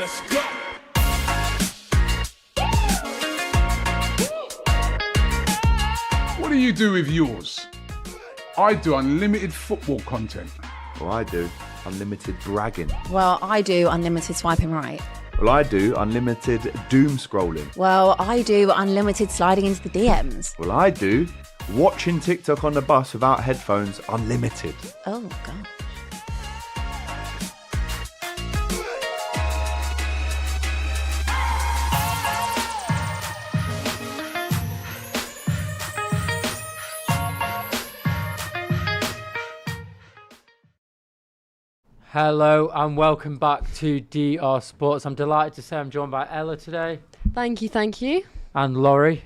Let's go. What do you do with yours? I do unlimited football content. Well, I do unlimited bragging. Well, I do unlimited swiping right. Well, I do unlimited doom scrolling. Well, I do unlimited sliding into the DMs. Well, I do watching TikTok on the bus without headphones unlimited. Oh, gosh. Hello and welcome back to DR Sports. I'm delighted to say I'm joined by Ella today. Thank you. And Laurie.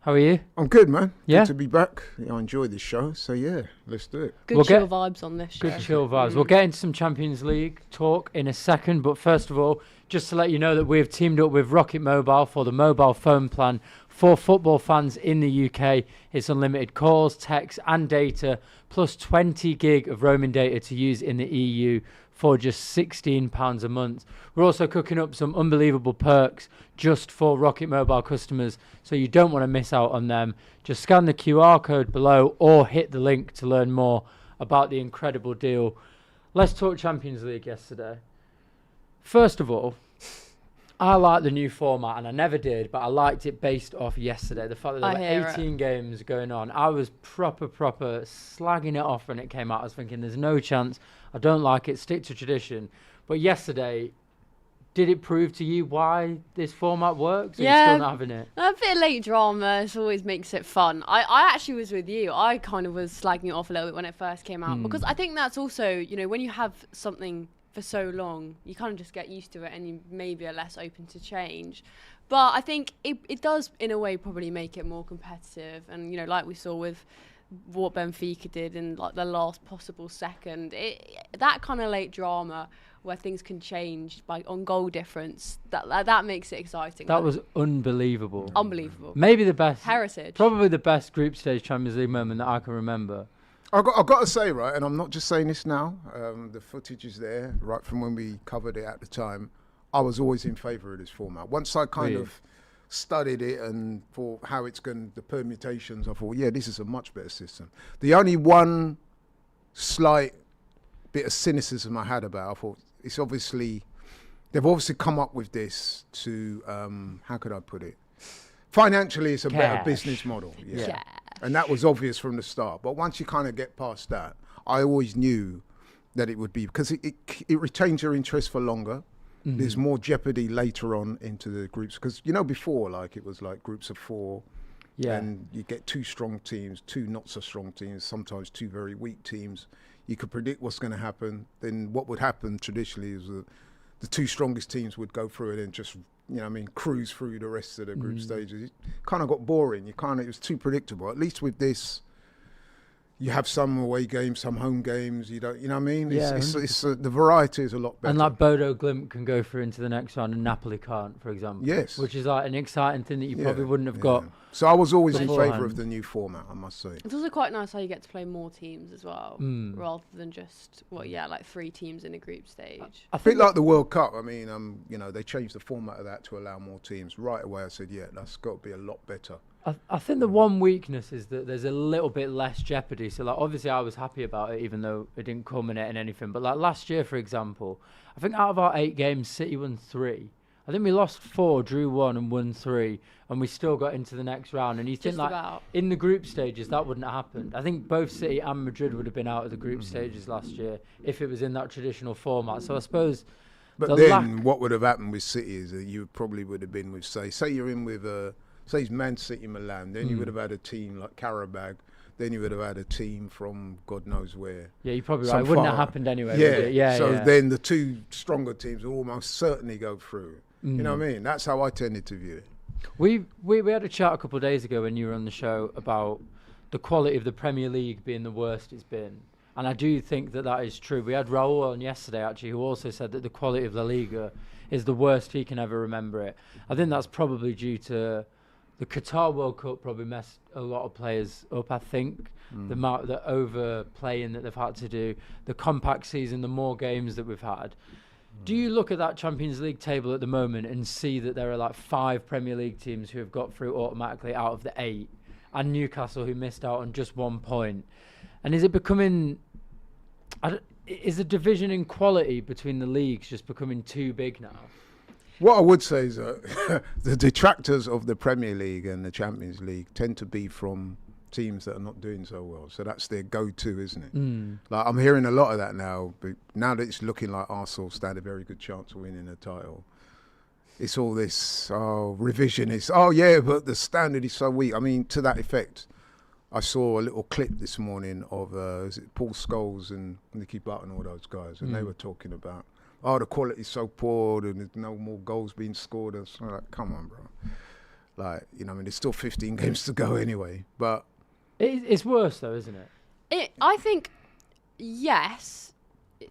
How are you? I'm good, man. Yeah? Good to be back. I enjoy this show, so yeah, let's do it. Good chill vibes on this show. Good chill vibes. We'll get into some Champions League talk in a second, but first of all, just to let you know that we've teamed up with Rocket Mobile for the mobile phone plan for football fans in the UK. It's unlimited calls, texts and data, plus 20 gig of roaming data to use in the EU for just £16 a month. We're also cooking up some unbelievable perks just for Rocket Mobile customers, so you don't want to miss out on them. Just scan the QR code below or hit the link to learn more about the incredible deal. Let's talk Champions League yesterday. First of all, I like the new format, and I never did, but I liked it based off yesterday. The fact that there were 18 games going on. I was proper slagging it off when it came out. I was thinking, there's no chance. I don't like it. Stick to tradition. But yesterday, did it prove to you why this format works? Or are you still not having it? A bit of late drama always makes it fun. I actually was with you. I kind of was slagging it off a little bit when it first came out. Because I think that's also, you know, when you have something for so long, you kind of just get used to it and you maybe are less open to change. But I think it does, in a way, probably make it more competitive. And, you know, like we saw with what Benfica did in like the last possible second, that kind of late drama where things can change on goal difference, that makes it exciting. That was unbelievable. Unbelievable. Maybe the best. Heritage. Probably the best group stage Champions League moment that I can remember. I've got to say, right, and I'm not just saying this now, the footage is there, right from when we covered it at the time. I was always in favour of this format. Once I kind of studied it and for how it's going, the permutations, I thought, yeah, this is a much better system. The only one slight bit of cynicism I had about, I thought, it's obviously, they've obviously come up with this to, how could I put it? Financially, it's a better business model. Yeah. And that was obvious from the start. But once you kind of get past that, I always knew that it would be, because it retains your interest for longer. Mm-hmm. There's more jeopardy later on into the groups. Because, you know, before, like, it was like groups of four. Yeah. And you get two strong teams, two not so strong teams, sometimes two very weak teams. You could predict what's going to happen. Then what would happen traditionally is the two strongest teams would go through it and just, you know what I mean, cruise through the rest of the group stages. It kind of got boring. It was too predictable. At least with this, you have some away games, some home games. You don't, you know what I mean? The variety is a lot better. And like Bodo Glimt can go through into the next round and Napoli can't, for example. Yes. Which is like an exciting thing that you probably wouldn't have got. So I was always in favour of the new format, I must say. It's also quite nice how you get to play more teams as well, rather than just, like 3 teams in a group stage. I think like the World Cup, I mean, you know, they changed the format of that to allow more teams. Right away I said, yeah, that's got to be a lot better. I think the one weakness is that there's a little bit less jeopardy. So, like, obviously I was happy about it, even though it didn't culminate in anything. But, like, last year, for example, I think out of our 8 games, City won 3. I think we lost 4, drew 1 and won 3, and we still got into the next round. And you think, like, in the group stages, that wouldn't have happened. I think both City and Madrid would have been out of the group stages last year if it was in that traditional format. So I suppose... But then what would have happened with City is that you probably would have been with, say you're in with... say it's Man City, Milan, then you would have had a team like Karabag, then you would have had a team from God knows where. Yeah, you're probably right. It wouldn't have happened anyway. Then the 2 stronger teams will almost certainly go through. You know what I mean? That's how I tended to view it. We had a chat a couple of days ago when you were on the show about the quality of the Premier League being the worst it's been. And I do think that is true. We had Raul on yesterday, actually, who also said that the quality of La Liga is the worst he can ever remember it. I think that's probably due to... The Qatar World Cup probably messed a lot of players up, I think. The overplaying that they've had to do, the compact season, the more games that we've had. Do you look at that Champions League table at the moment and see that there are like 5 Premier League teams who have got through automatically out of the 8, and Newcastle who missed out on just 1 point? And is it becoming... is the division in quality between the leagues just becoming too big now? What I would say is that the detractors of the Premier League and the Champions League tend to be from teams that are not doing so well. So that's their go-to, isn't it? Like, I'm hearing a lot of that now. But now that it's looking like Arsenal stand a very good chance of winning the title, it's all this revisionist. Oh yeah, but the standard is so weak. I mean, to that effect, I saw a little clip this morning of is it Paul Scholes and Nicky Butt and all those guys, and they were talking about, the quality's so poor and there's no more goals being scored. And so like, come on, bro. Like, I mean, there's still 15 games to go anyway. But it's worse though, isn't it? I think, yes,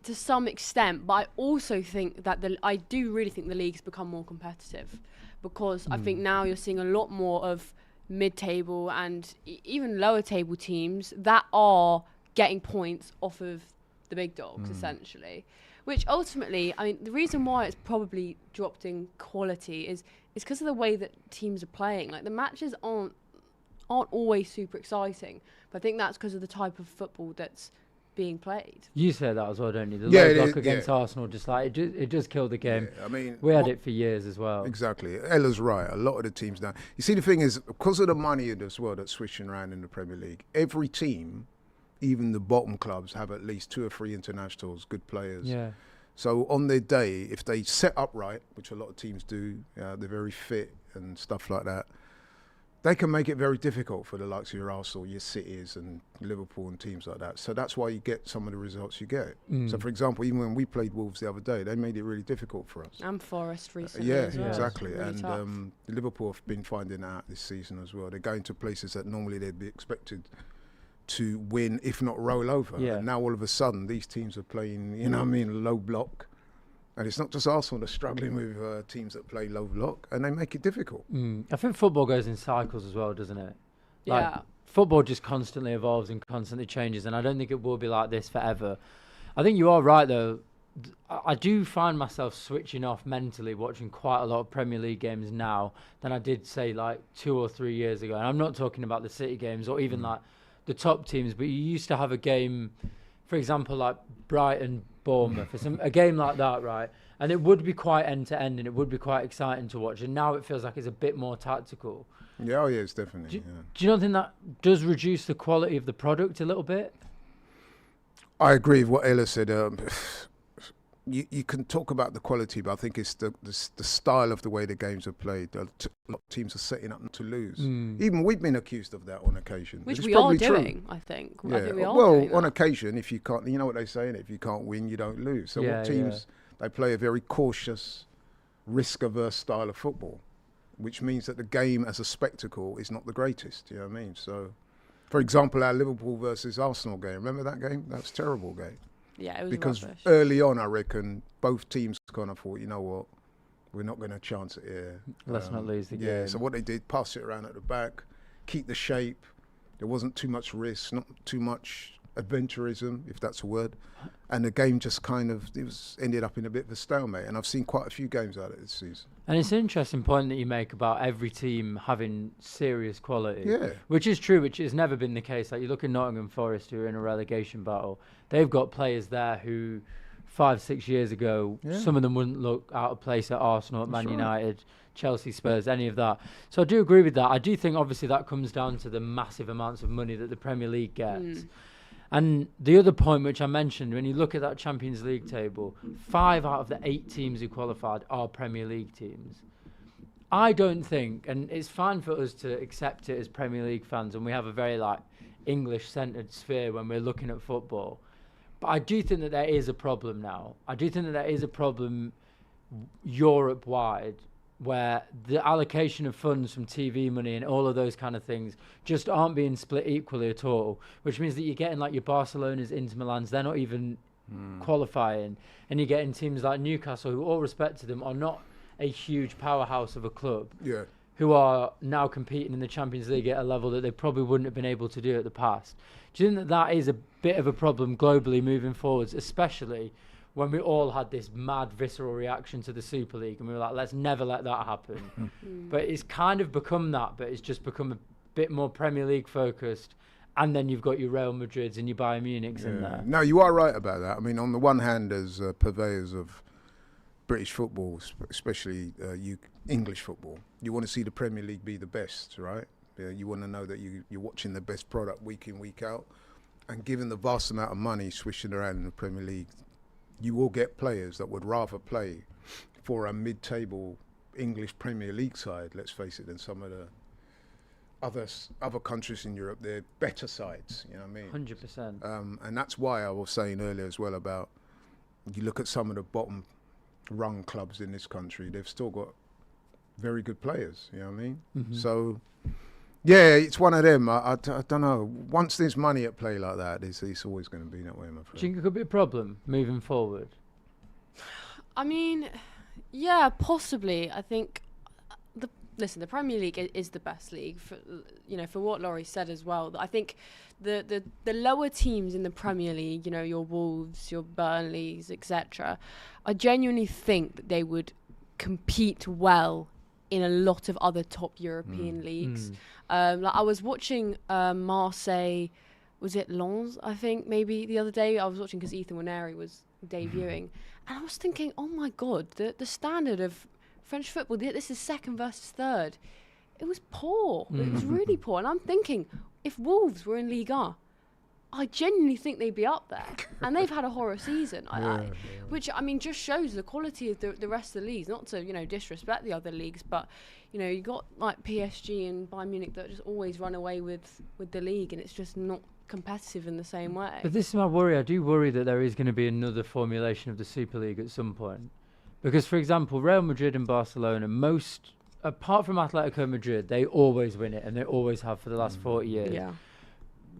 to some extent, but I also think that I do really think the league's become more competitive, because I think now you're seeing a lot more of mid-table and even lower table teams that are getting points off of the big dogs, essentially, which ultimately, I mean, the reason why it's probably dropped in quality is because of the way that teams are playing. Like, the matches aren't always super exciting, but I think that's because of the type of football that's being played. You say that as well, don't you? The low block against Arsenal, just like it just killed the game. I mean, we had it for years as well. Exactly. Ella's right. A lot of the teams now. You see, the thing is, because of the money in this world that's switching around in the Premier League, every team, even the bottom clubs, have at least 2 or 3 internationals, good players. Yeah. So on their day, if they set up right, which a lot of teams do, they're very fit and stuff like that, they can make it very difficult for the likes of your Arsenal, your Cities and Liverpool and teams like that. So that's why you get some of the results you get. So, for example, even when we played Wolves the other day, they made it really difficult for us. And Forest recently Yeah, as well. exactly. Really and tough. Liverpool have been finding out this season as well. They're going to places that normally they'd be expected to win, if not roll over. Yeah. And now all of a sudden, these teams are playing, low block. And it's not just Arsenal that's struggling with teams that play low block, and they make it difficult. I think football goes in cycles as well, doesn't it? Yeah. Football just constantly evolves and constantly changes, and I don't think it will be like this forever. I think you are right, though. I do find myself switching off mentally watching quite a lot of Premier League games now than I did, say, like 2 or 3 years ago. And I'm not talking about the City games or even like the top teams, but you used to have a game, for example, like Brighton, Bournemouth, a game like that, right? And it would be quite end-to-end and it would be quite exciting to watch. And now it feels like it's a bit more tactical. Yeah, it's definitely. Do you not think that does reduce the quality of the product a little bit? I agree with what Ella said. You can talk about the quality, but I think it's the style of the way the games are played. A lot of teams are setting up to lose. Even we've been accused of that on occasion. Which It's we are probably true. doing, I think. Yeah. I think we are well, doing on that. occasion, if you can't, you know what they say, if you can't win, you don't lose. So what teams, they play a very cautious, risk-averse style of football, which means that the game as a spectacle is not the greatest. You know what I mean? So, for example, our Liverpool versus Arsenal game. Remember that game? That was a terrible game. Yeah, it was Because rubbish. early on, I reckon, both teams kind of thought, you know what, we're not going to chance it here. Let's not lose the Yeah, game. so what they did, pass it around at the back, keep the shape. There wasn't too much risk, not too much adventurism, if that's a word. And the game just kind of, ended up in a bit of a stalemate. And I've seen quite a few games out of it this season. And it's an interesting point that you make about every team having serious quality. Yeah. Which is true, which has never been the case. Like, you look at Nottingham Forest, who are in a relegation battle. They've got players there who 5-6 years ago, some of them wouldn't look out of place at Arsenal, at Man United, Chelsea, Spurs, any of that. So I do agree with that. I do think obviously that comes down to the massive amounts of money that the Premier League gets. And the other point which I mentioned, when you look at that Champions League table, 5 out of the 8 teams who qualified are Premier League teams. I don't think, and it's fine for us to accept it as Premier League fans, and we have a very like English-centred sphere when we're looking at football. But I do think that there is a problem now. I do think that there is a problem Europe-wide where the allocation of funds from TV money and all of those kind of things just aren't being split equally at all, which means that you're getting like your Barcelonas, Inter Milans, they're not even qualifying, and you're getting teams like Newcastle, who, all respect to them, are not a huge powerhouse of a club, who are now competing in the Champions League at a level that they probably wouldn't have been able to do at the past. Do you think that that is a bit of a problem globally moving forwards, especially when we all had this mad visceral reaction to the Super League, and we were like, let's never let that happen. But it's kind of become that, but it's just become a bit more Premier League focused. And then you've got your Real Madrids and your Bayern Munichs in there. No, you are right about that. I mean, on the one hand, as purveyors of British football, especially English football, you want to see the Premier League be the best, right? You want to know that you're watching the best product week in, week out. And given the vast amount of money swishing around in the Premier League, you will get players that would rather play for a mid-table English Premier League side, let's face it, than some of the other countries in Europe. They're better sides, you know what I mean? 100%. And that's why I was saying earlier as well about, you look at some of the bottom rung clubs in this country, they've still got very good players, you know what I mean? So, yeah, it's one of them. I don't know. Once there's money at play like that, it's always going to be that way, I'm afraid. Do you think it could be a problem moving forward? I mean, yeah, possibly. I think the Premier League is the best league for what Laurie said as well. I think the lower teams in the Premier League, your Wolves, your Burnleys, etc. I genuinely think that they would compete well in a lot of other top European leagues. Like I was watching Marseille, was it Lens? I think maybe the other day I was watching because Ethan Waneri was debuting, and I was thinking, oh my God, the standard of French football, this is second versus third. It was poor. It was really poor. And I'm thinking, if Wolves were in Ligue 1, I genuinely think they'd be up there. And they've had a horror season, which, I mean, just shows the quality of the rest of the leagues. Not to, disrespect the other leagues, but, you got like PSG and Bayern Munich that just always run away with the league, and it's just not competitive in the same way. But this is my worry. I do worry that there is going to be another formulation of the Super League at some point. Because, for example, Real Madrid and Barcelona, apart from Atletico Madrid, they always win it, and they always have for the last 40 years. Yeah.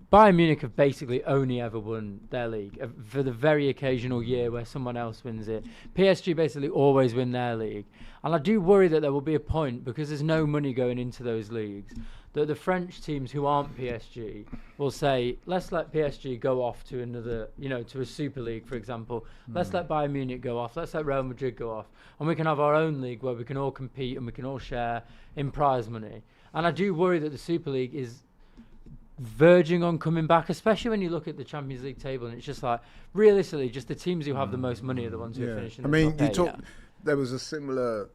Bayern Munich have basically only ever won their league for the very occasional year where someone else wins it. PSG basically always win their league. And I do worry that there will be a point, because there's no money going into those leagues, that the French teams who aren't PSG will say, let's let PSG go off to another, to a Super League, for example. Let's let Bayern Munich go off. Let's let Real Madrid go off. And we can have our own league where we can all compete and we can all share in prize money. And I do worry that the Super League is verging on coming back, especially when you look at the Champions League table, and it's just like, realistically, just the teams who have the most money are the ones who are finishing the top eight. There was a similar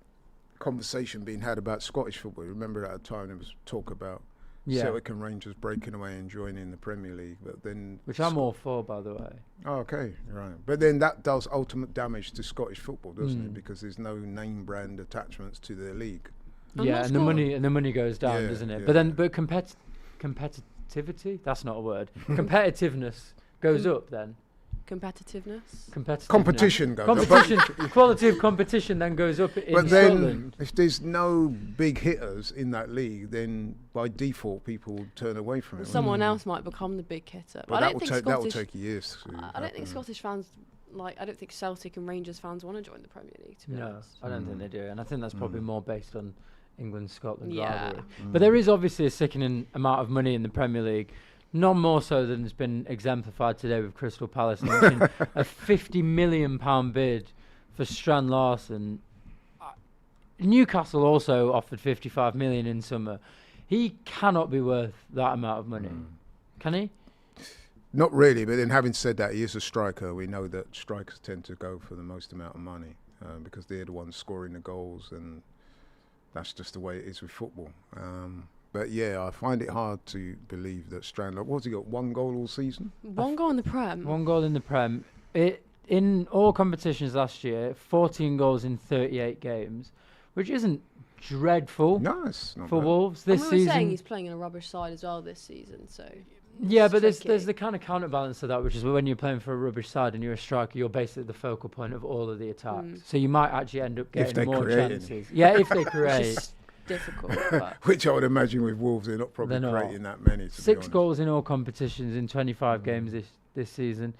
conversation being had about Scottish football. Remember at the time there was talk about Celtic and Rangers breaking away and joining the Premier League, but then which I'm all for, by the way. Oh, okay, right. But then that does ultimate damage to Scottish football, doesn't it? Because there's no name brand attachments to the league. Yeah, and the money goes down, doesn't it? Yeah. But competitivity, that's not a word. Competitiveness goes up then. Competition goes up. Quality of competition then goes up in but then, Scotland. if there's no big hitters in that league, then by default people turn away from it. Someone else might become the big hitter. But that will take years. I don't think Scottish fans, I don't think Celtic and Rangers fans want to join the Premier League, to be honest. I don't think they do. And I think that's probably more based on England-Scotland rivalry. But there is obviously a sickening amount of money in the Premier League. None more so than has been exemplified today with Crystal Palace launching a £50 million bid for Strand Larsen. Newcastle also offered 55 million in summer. He cannot be worth that amount of money. Can he? Not really, but then having said that, he is a striker. We know that strikers tend to go for the most amount of money because they're the ones scoring the goals, and that's just the way it is with football. But yeah, I find it hard to believe that Strand, what's he got, 1 goal all season? 1 goal in the Prem. 1 goal in the Prem. In all competitions last year, 14 goals in 38 games, which isn't dreadful for Wolves this season. We were saying he's playing in a rubbish side as well this season, so... Yeah, but there's the kind of counterbalance to that, which is when you're playing for a rubbish side and you're a striker, you're basically the focal point of all of the attacks. So you might actually end up getting more chances. Yeah, if they create... difficult. Which I would imagine with Wolves, they're not creating that many. 6 goals in all competitions in 25 games this season.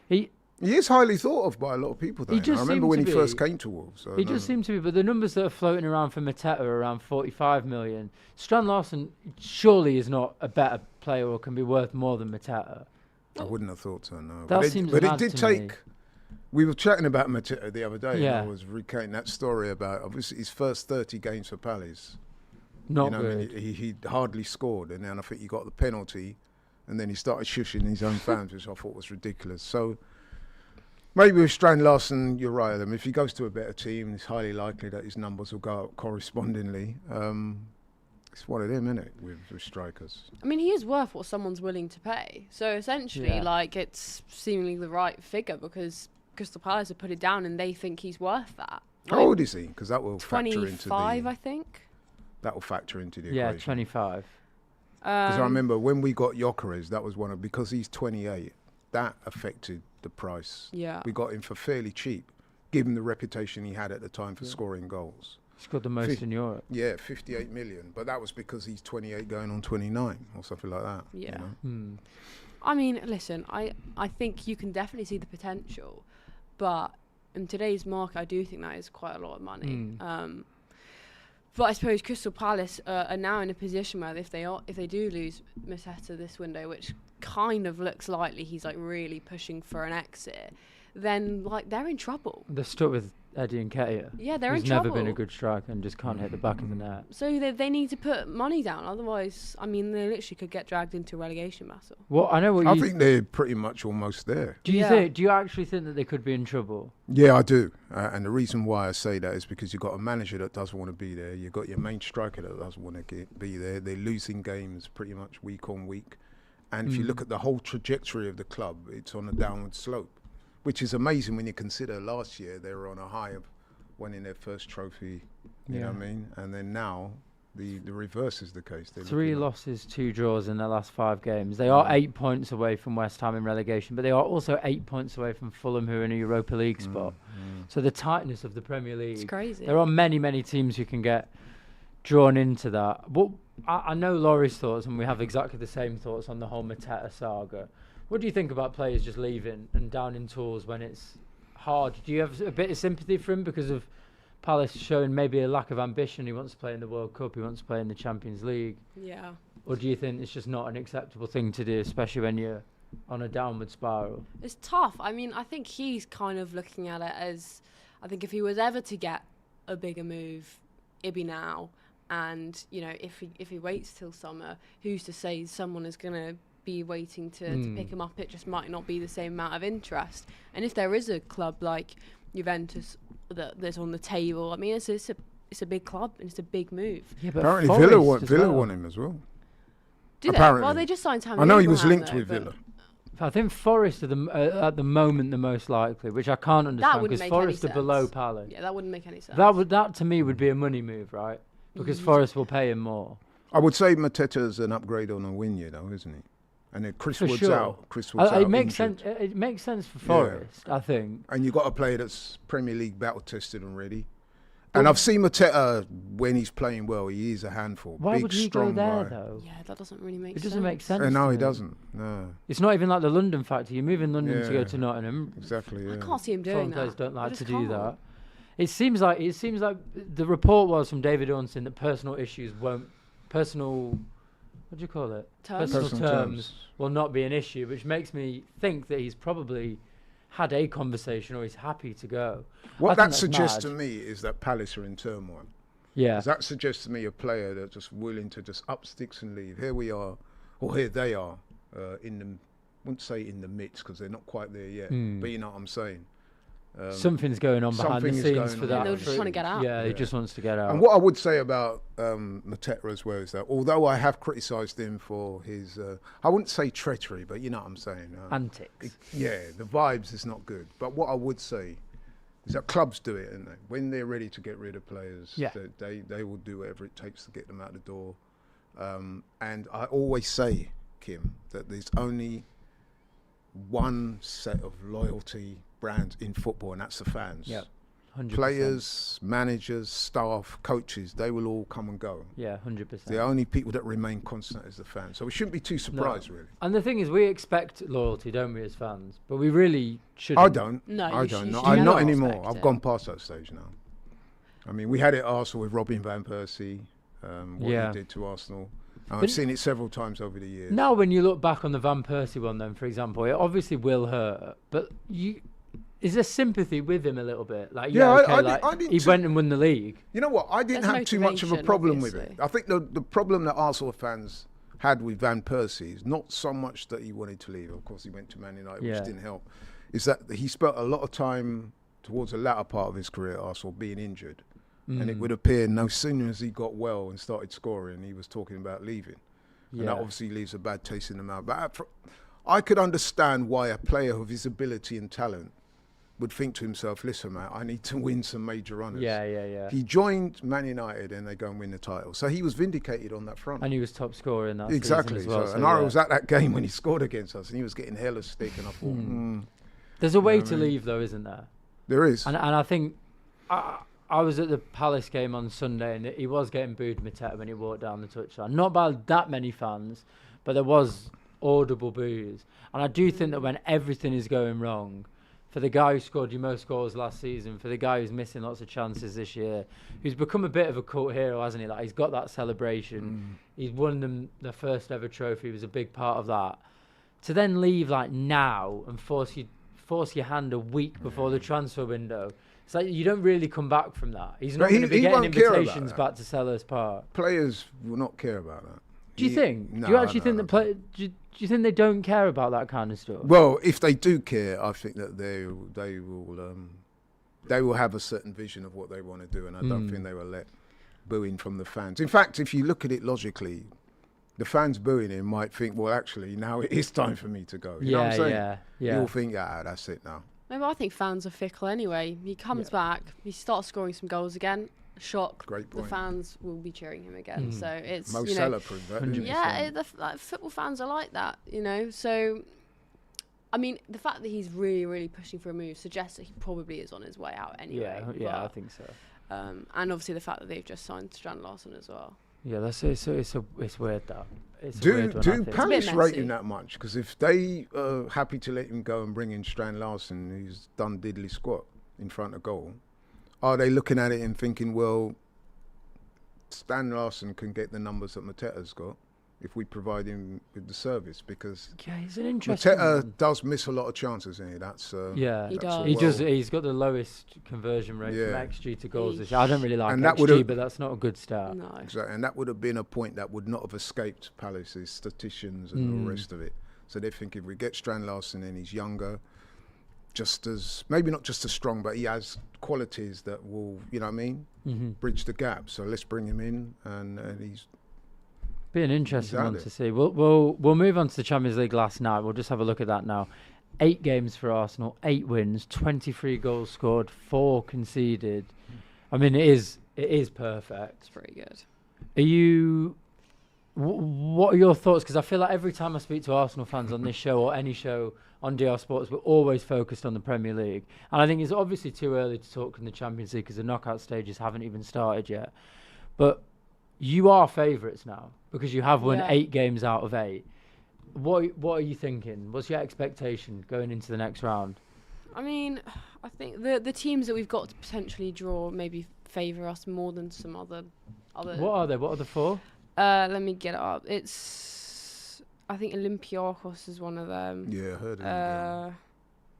He is highly thought of by a lot of people, though. I remember when he first came to Wolves. He just seems to be, but the numbers that are floating around for Mateta are around 45 million. Strand Larsen surely is not a better player or can be worth more than Mateta. I wouldn't have thought so, no. That seems mad to me. We were chatting about Mateta the other day, Yeah. and I was recounting that story about obviously his first 30 games for Palace. Not I mean, good. he hardly scored, and then I think he got the penalty, and then he started shushing his own fans, which I thought was ridiculous. So maybe with Strand Larsen, you're right. I mean, if he goes to a better team, it's highly likely that his numbers will go up correspondingly. It's one of them, isn't it, with strikers? I mean, he is worth what someone's willing to pay. So essentially, Yeah. like, it's seemingly the right figure because Crystal Palace have put it down and they think he's worth that. How old is he? Because that will factor into 25, I the think. that will factor into the Yeah, equation. 25. Because I remember when we got Gyokeres, that was one of, because he's 28, that affected the price. Yeah. We got him for fairly cheap, given the reputation he had at the time for scoring goals. He scored the most Fif- in Europe. Yeah, 58 million. But that was because he's 28 going on 29 or something like that. Yeah. Hmm. I mean, listen, I think you can definitely see the potential, but in today's market, I do think that is quite a lot of money. But I suppose Crystal Palace are now in a position where if they do lose Mateta this window, which kind of looks likely, he's like really pushing for an exit, then like they're in trouble. They're stuck with Eddie Nketiah. Yeah, they're who's in never trouble. been a good striker and just can't hit the back of the net. So they need to put money down, otherwise, I mean, they literally could get dragged into a relegation battle. Well, I know what I you think they're pretty much almost there. do. You Yeah. think? Do you actually think that they could be in trouble? Yeah, I do. And the reason why I say that is because you've got a manager that doesn't want to be there. You've got your main striker that doesn't want to be there. They're losing games pretty much week on week. And if you look at the whole trajectory of the club, it's on a downward slope, which is amazing when you consider last year they were on a high of winning their first trophy, you know what I mean? And then now the reverse is the case. They're 3 looking losses, 2 draws in their last 5 games. They are 8 points away from West Ham in relegation, but they are also 8 points away from Fulham, who are in a Europa League spot. So the tightness of the Premier League. It's crazy. There are many, many teams who can get drawn into that. But I know Laurie's thoughts, and we have exactly the same thoughts on the whole Mateta saga. What do you think about players just leaving and down in tools when it's hard? Do you have a bit of sympathy for him because of Palace showing maybe a lack of ambition? He wants to play in the World Cup, he wants to play in the Champions League. Yeah. Or do you think it's just not an acceptable thing to do, especially when you're on a downward spiral? It's tough. I mean, I think he's kind of looking at it as, I think if he was ever to get a bigger move, it'd be now. And, you know, if he waits till summer, who's to say someone is going to be waiting to pick him up? It just might not be the same amount of interest. And if there is a club like Juventus that's on the table, I mean, it's a big club and it's a big move. Yeah, but Apparently Forest Villa as well. want him as well. Do they? Apparently. Well, they just signed Tammy I know he was Abraham, linked though, with but Villa. I think Forest are at the moment the most likely, which I can't understand wouldn't because make any Forest are below sense. Palace. Yeah, that wouldn't make any sense. That to me would be a money move, right? Because Forest will pay him more. I would say Mateta's an upgrade on Awinia, though, isn't he? And then Chris For Wood's sure. out. Chris Wood's out It makes injured. sense. It makes sense for Forest, I think. And you've got a player that's Premier League battle tested already. And I've seen Mateta when he's playing well. He is a handful. Why Big, would he strong go there guy. though? Yeah, that doesn't really make It sense. doesn't make sense. No, to he me. doesn't. No, It's not even like the London factor. You're moving London to go Yeah. to Nottingham. exactly. Yeah. I can't see him doing Foreign that. players don't I like just to do can't. that. It seems like the report was from David Ornstein that personal issues won't personal. What do you call it? Terms? Personal Personal terms terms. will not be an issue, which makes me think that he's probably had a conversation or he's happy to go. What I think that that's suggests mad. to me is that Palace are in turmoil. Yeah. 'Cause that suggests to me a player that's just willing to just up sticks and leave. Here we are, or here they are, in the, wouldn't say in the midst because they're not quite there yet, but you know what I'm saying. Something's going on behind the something is scenes going for on. that. Yeah, they were just trying to get out. Yeah, he just wants to get out. And what I would say about Mateta as well is that although I have criticised him for his, I wouldn't say treachery, but you know what I'm saying. Antics. Yeah, the vibes is not good. But what I would say is that clubs do it, and when they're ready to get rid of players, Yeah. they will do whatever it takes to get them out the door. And I always say, Kim, that there's only one set of loyalty brands in football, and that's the fans. Yeah. 100%. Players, managers, staff, coaches, they will all come and go. Yeah, 100%. The only people that remain constant is the fans. So we shouldn't be too surprised, really. And the thing is, we expect loyalty, don't we, as fans? But we really shouldn't. I don't. No, I you don't. should No, never not expect anymore. I've it. gone past that stage now. I mean, we had it at Arsenal with Robin van Persie, what Yeah. he did to Arsenal. But- I've seen it several times over the years. Now, when you look back on the Van Persie one, then, for example, it obviously will hurt. But is there sympathy with him a little bit? Like, Yeah, okay, I didn't he went and won the league. You know what? I didn't There's have too much of a motivation, problem with it. obviously. I think the problem that Arsenal fans had with Van Persie is not so much that he wanted to leave. Of course, he went to Man United, Yeah. which didn't help. Is that he spent a lot of time towards the latter part of his career at Arsenal being injured. And it would appear no sooner as he got well and started scoring, he was talking about leaving. And that Yeah. obviously leaves a bad taste in the mouth. But I could understand why a player of his ability and talent would think to himself, listen, man, I need to win some major runners. Yeah. He joined Man United and they go and win the title. So he was vindicated on that front. And he was top scorer in that Exactly. season as well. So, and I was at that game when he scored against us and he was getting hella stick and I thought, There's a way what I to mean? leave, though, isn't there? there is. And I think I was at the Palace game on Sunday, and he was getting booed Mateta when he walked down the touchline. Not by that many fans, but there was audible boos. And I do think that when everything is going wrong, for the guy who scored your most goals last season, for the guy who's missing lots of chances this year, who's become a bit of a cult hero, hasn't he? Like, he's got that celebration. He's won them the first ever trophy. He was a big part of that. To then leave like now and force your hand a week before the transfer window. It's like you don't really come back from that. He's not But he- going to be he getting won't care about invitations that. back to Sellers Park. Players will not care about that. Do you think? No, do you actually no, think no. that do you think they don't care about that kind of stuff? Well, if they do care, I think that they will have a certain vision of what they want to do, and I don't think they will let booing from the fans. In fact, if you look at it logically, the fans booing him might think, well, actually, now it is time for me to go. You know what I'm saying? yeah. You'll think, that's it now. Maybe I think fans are fickle anyway. He comes back, he starts scoring some goals again. Shock. Great The point. fans will be cheering him again. So it's Mo you know, Salah proved that, didn't he? yeah, like, football fans are like that, you know. So, I mean, the fact that he's really, really pushing for a move suggests that he probably is on his way out anyway. I think so. And obviously the fact that they've just signed Strand Larsen as well. Yeah, it's weird that. It's a Do weird one, I think. Palace messy. rate him that much? Because if they are happy to let him go and bring in Strand Larsen, who's done diddly squat in front of goal, are they looking at it and thinking, well, Strand Larsen can get the numbers that Mateta's got if we provide him with the service? Because Yeah, he's an interesting Mateta one. does miss a lot of chances in it. That's Yeah, He that's a does. He well- does. He's got the lowest conversion rate Yeah. from XG to goals this year. I don't really like And that XG, would've- but that's not a good start. No. Exactly, and that would have been a point that would not have escaped Palace's statisticians and all the rest of it. So they think if we get Strand Larsen in, he's younger, just as maybe not just as strong, but he has qualities that will, you know what I mean, bridge the gap. So let's bring him in, and he's Be an interesting out one there. to see. We'll move on to the Champions League last night. We'll just have a look at that now. 8 games for Arsenal, 8 wins, 23 goals scored, 4 conceded. I mean, it is perfect. It's pretty good. Are you? What are your thoughts? Because I feel like every time I speak to Arsenal fans on this show or any show on DR Sports, we're always focused on the Premier League. And I think it's obviously too early to talk in the Champions League because the knockout stages haven't even started yet. But you are favourites now because you have won Yeah. 8 games out of 8. What are you thinking? What's your expectation going into the next round? I mean, I think the teams that we've got to potentially draw maybe favour us more than some other. What are they? What are the 4? Let me get it up. I think Olympiacos is one of them. yeah, I heard of him.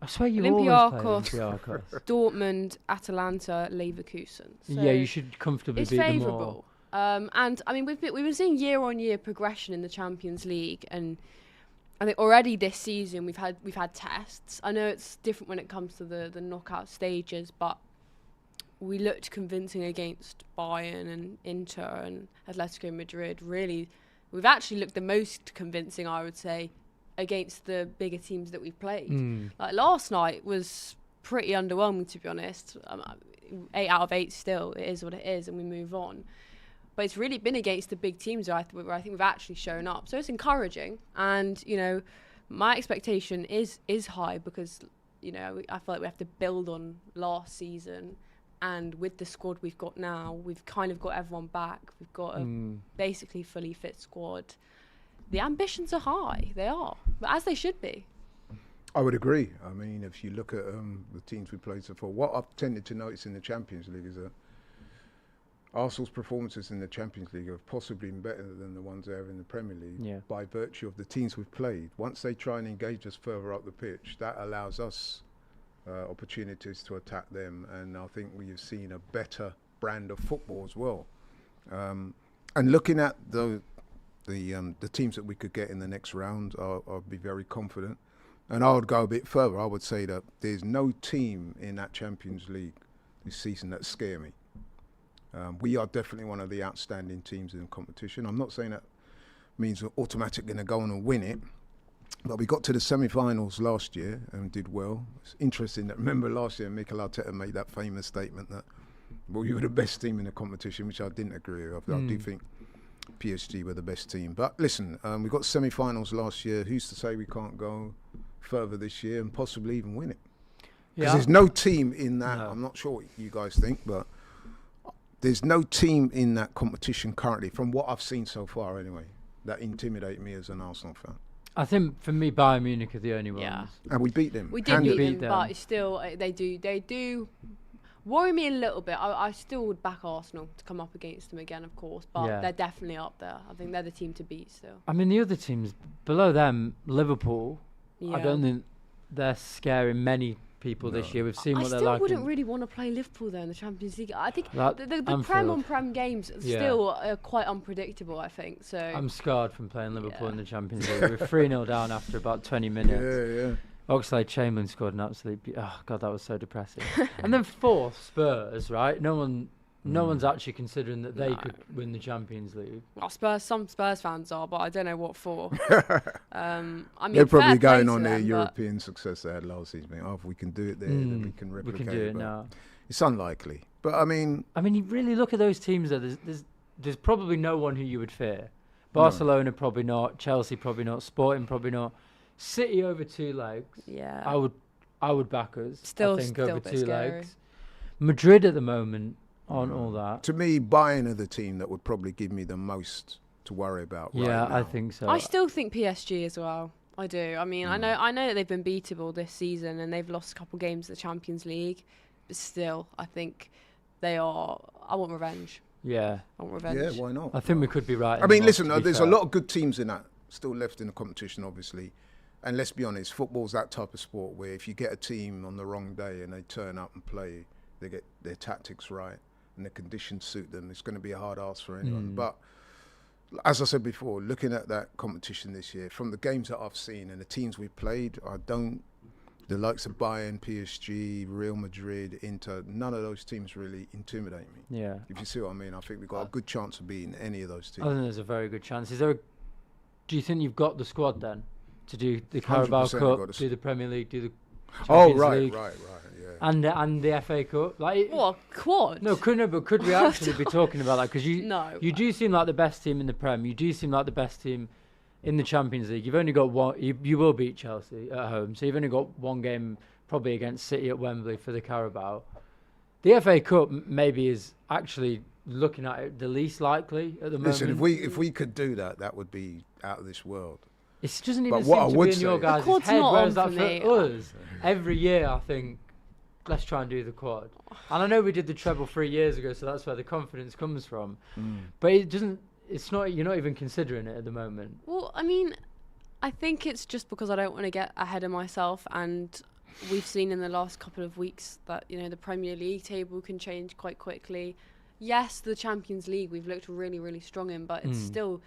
I swear you always play Olympiacos. Olympiacos. Dortmund, Atalanta, Leverkusen. So Yeah, you should comfortably it's beat them all. favourable. And I mean, we've been seeing year-on-year progression in the Champions League, and I think already this season we've had tests. I know it's different when it comes to the knockout stages, but we looked convincing against Bayern and Inter and Atletico Madrid. Really, we've actually looked the most convincing, I would say, against the bigger teams that we've played. Like last night was pretty underwhelming, to be honest. 8 out of 8 still, it is what it is, and we move on. But it's really been against the big teams where I think we've actually shown up. So it's encouraging. And, you know, my expectation is high because, you know, I feel like we have to build on last season. And with the squad we've got now, we've kind of got everyone back. We've got a basically fully fit squad. The ambitions are high. They are. But as they should be. I would agree. I mean, if you look at the teams we played so far, what I've tended to notice in the Champions League is that Arsenal's performances in the Champions League have possibly been better than the ones they have in the Premier League by virtue of the teams we've played. Once they try and engage us further up the pitch, that allows us opportunities to attack them, and I think we've seen a better brand of football as well. And looking at the teams that we could get in the next round, I'll be very confident. And I would go a bit further. I would say that there's no team in that Champions League this season that scare me. We are definitely one of the outstanding teams in the competition. I'm not saying that means we're automatically going to go on and win it, but we got to the semi-finals last year and did well. It's interesting that, remember last year, Mikel Arteta made that famous statement that, well, you were the best team in the competition, which I didn't agree with. I do think PSG were the best team. But listen, we got semi-finals last year. Who's to say we can't go further this year and possibly even win it? Because there's no team in that. No. I'm not sure what you guys think, but there's no team in that competition currently, from what I've seen so far anyway, that intimidate me as an Arsenal fan. I think for me, Bayern Munich are the only ones. Yeah. And we beat them. We did beat them, but it's still, they do worry me a little bit. I still would back Arsenal to come up against them again, of course, but they're definitely up there. I think they're the team to beat still. I mean, the other teams below them, Liverpool, I don't think they're scaring many people this year. We've seen what they're like. I still wouldn't really want to play Liverpool though in the Champions League. I think the Prem on Prem games still are quite unpredictable, I think. So I'm scarred from playing Liverpool in the Champions League. We're 3-0 down after about 20 minutes. Yeah. Oxlade-Chamberlain scored an absolute... oh, God, that was so depressing. And then fourth, Spurs, right? No one's actually considering that they could win the Champions League. Well, some Spurs fans are, but I don't know what for. I mean, they're probably going on their European success they had last season. If we can do it there, then we can replicate it. We can do it now. It's unlikely. But I mean, you really look at those teams. There's probably no one who you would fear. Barcelona probably not. Chelsea probably not. Sporting probably not. City over 2 legs. Yeah. I would back us. Still over a bit 2 scary. legs. Madrid at the moment aren't all that. To me, Bayern are the team that would probably give me the most to worry about. Yeah, right now. I think so. I still think PSG as well. I do. I mean, I know that they've been beatable this season and they've lost a couple of games in the Champions League, but still, I think they are. I want revenge. Yeah. I want revenge. Yeah, why not? I think we could be right. I mean, listen, there's a lot of good teams in that still left in the competition, obviously. And let's be honest, football's that type of sport where if you get a team on the wrong day and they turn up and play, they get their tactics right and the conditions suit them, it's going to be a hard ask for anyone. But as I said before, looking at that competition this year, from the games that I've seen and the teams we've played, the likes of Bayern, PSG, Real Madrid, Inter, none of those teams really intimidate me. Yeah. If you see what I mean, I think we've got a good chance of beating any of those teams. I think there's a very good chance. Do you think you've got the squad then to do the Carabao Cup, do the Premier League, do the Champions League? Right, yeah. And the FA Cup? What, quad? No, could we actually be talking about that? Because you do seem like the best team in the Prem. You do seem like the best team in the Champions League. You've only got one. You will beat Chelsea at home, so you've only got one game probably against City at Wembley for the Carabao. The FA Cup maybe is actually looking at it the least likely at the moment. Listen, if we could do that, that would be out of this world. It doesn't even But seem what I to would be in your say- guys' The quad's head. not Whereas on that for for me. us, every year I think, let's try and do the quad. And I know we did the treble 3 years ago, so that's where the confidence comes from. But it doesn't. It's not. You're not even considering it at the moment. Well, I mean, I think it's just because I don't want to get ahead of myself, and we've seen in the last couple of weeks that the Premier League table can change quite quickly. Yes, the Champions League we've looked really, really strong in, but it still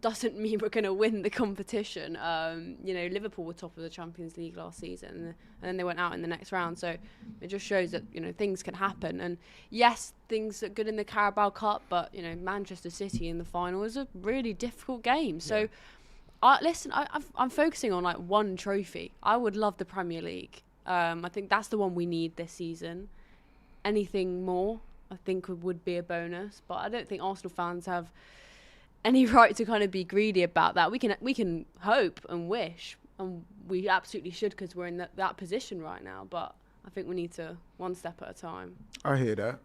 doesn't mean we're going to win the competition. Liverpool were top of the Champions League last season, and then they went out in the next round. So it just shows that things can happen. And yes, things are good in the Carabao Cup, but Manchester City in the final is a really difficult game. So. I'm focusing on one trophy. I would love the Premier League. I think that's the one we need this season. Anything more, I think would be a bonus. But I don't think Arsenal fans have any right to kind of be greedy about that. We can hope and wish, and we absolutely should because we're in that position right now. But I think we need to one step at a time. I hear that.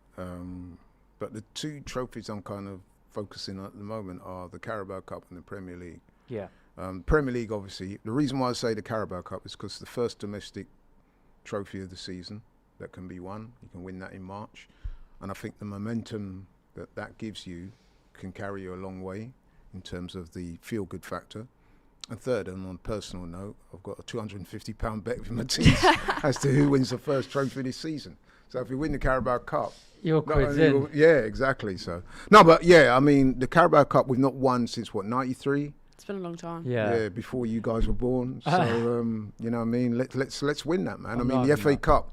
But the 2 trophies I'm kind of focusing on at the moment are the Carabao Cup and the Premier League. Yeah. Premier League, obviously. The reason why I say the Carabao Cup is because the first domestic trophy of the season that can be won. You can win that in March. And I think the momentum that gives you can carry you a long way in terms of the feel-good factor. And third, and on a personal note, I've got a £250 bet with my team as to who wins the first trophy this season. So if we win the Carabao Cup, Your quid's in. yeah, exactly. So no, but yeah, I mean the Carabao Cup we've not won since what, '93? It's been a long time. Yeah. Before you guys were born. So you know what I mean. Let's win that, man. I mean the loving FA that. Cup,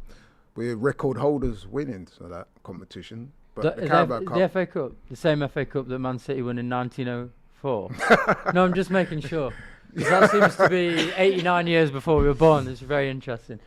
we're record holders winning so that competition. But the Carabao Cup, The FA Cup, the same FA Cup that Man City won in 1904. No, I'm just making sure. Because that seems to be 89 years before we were born. It's very interesting.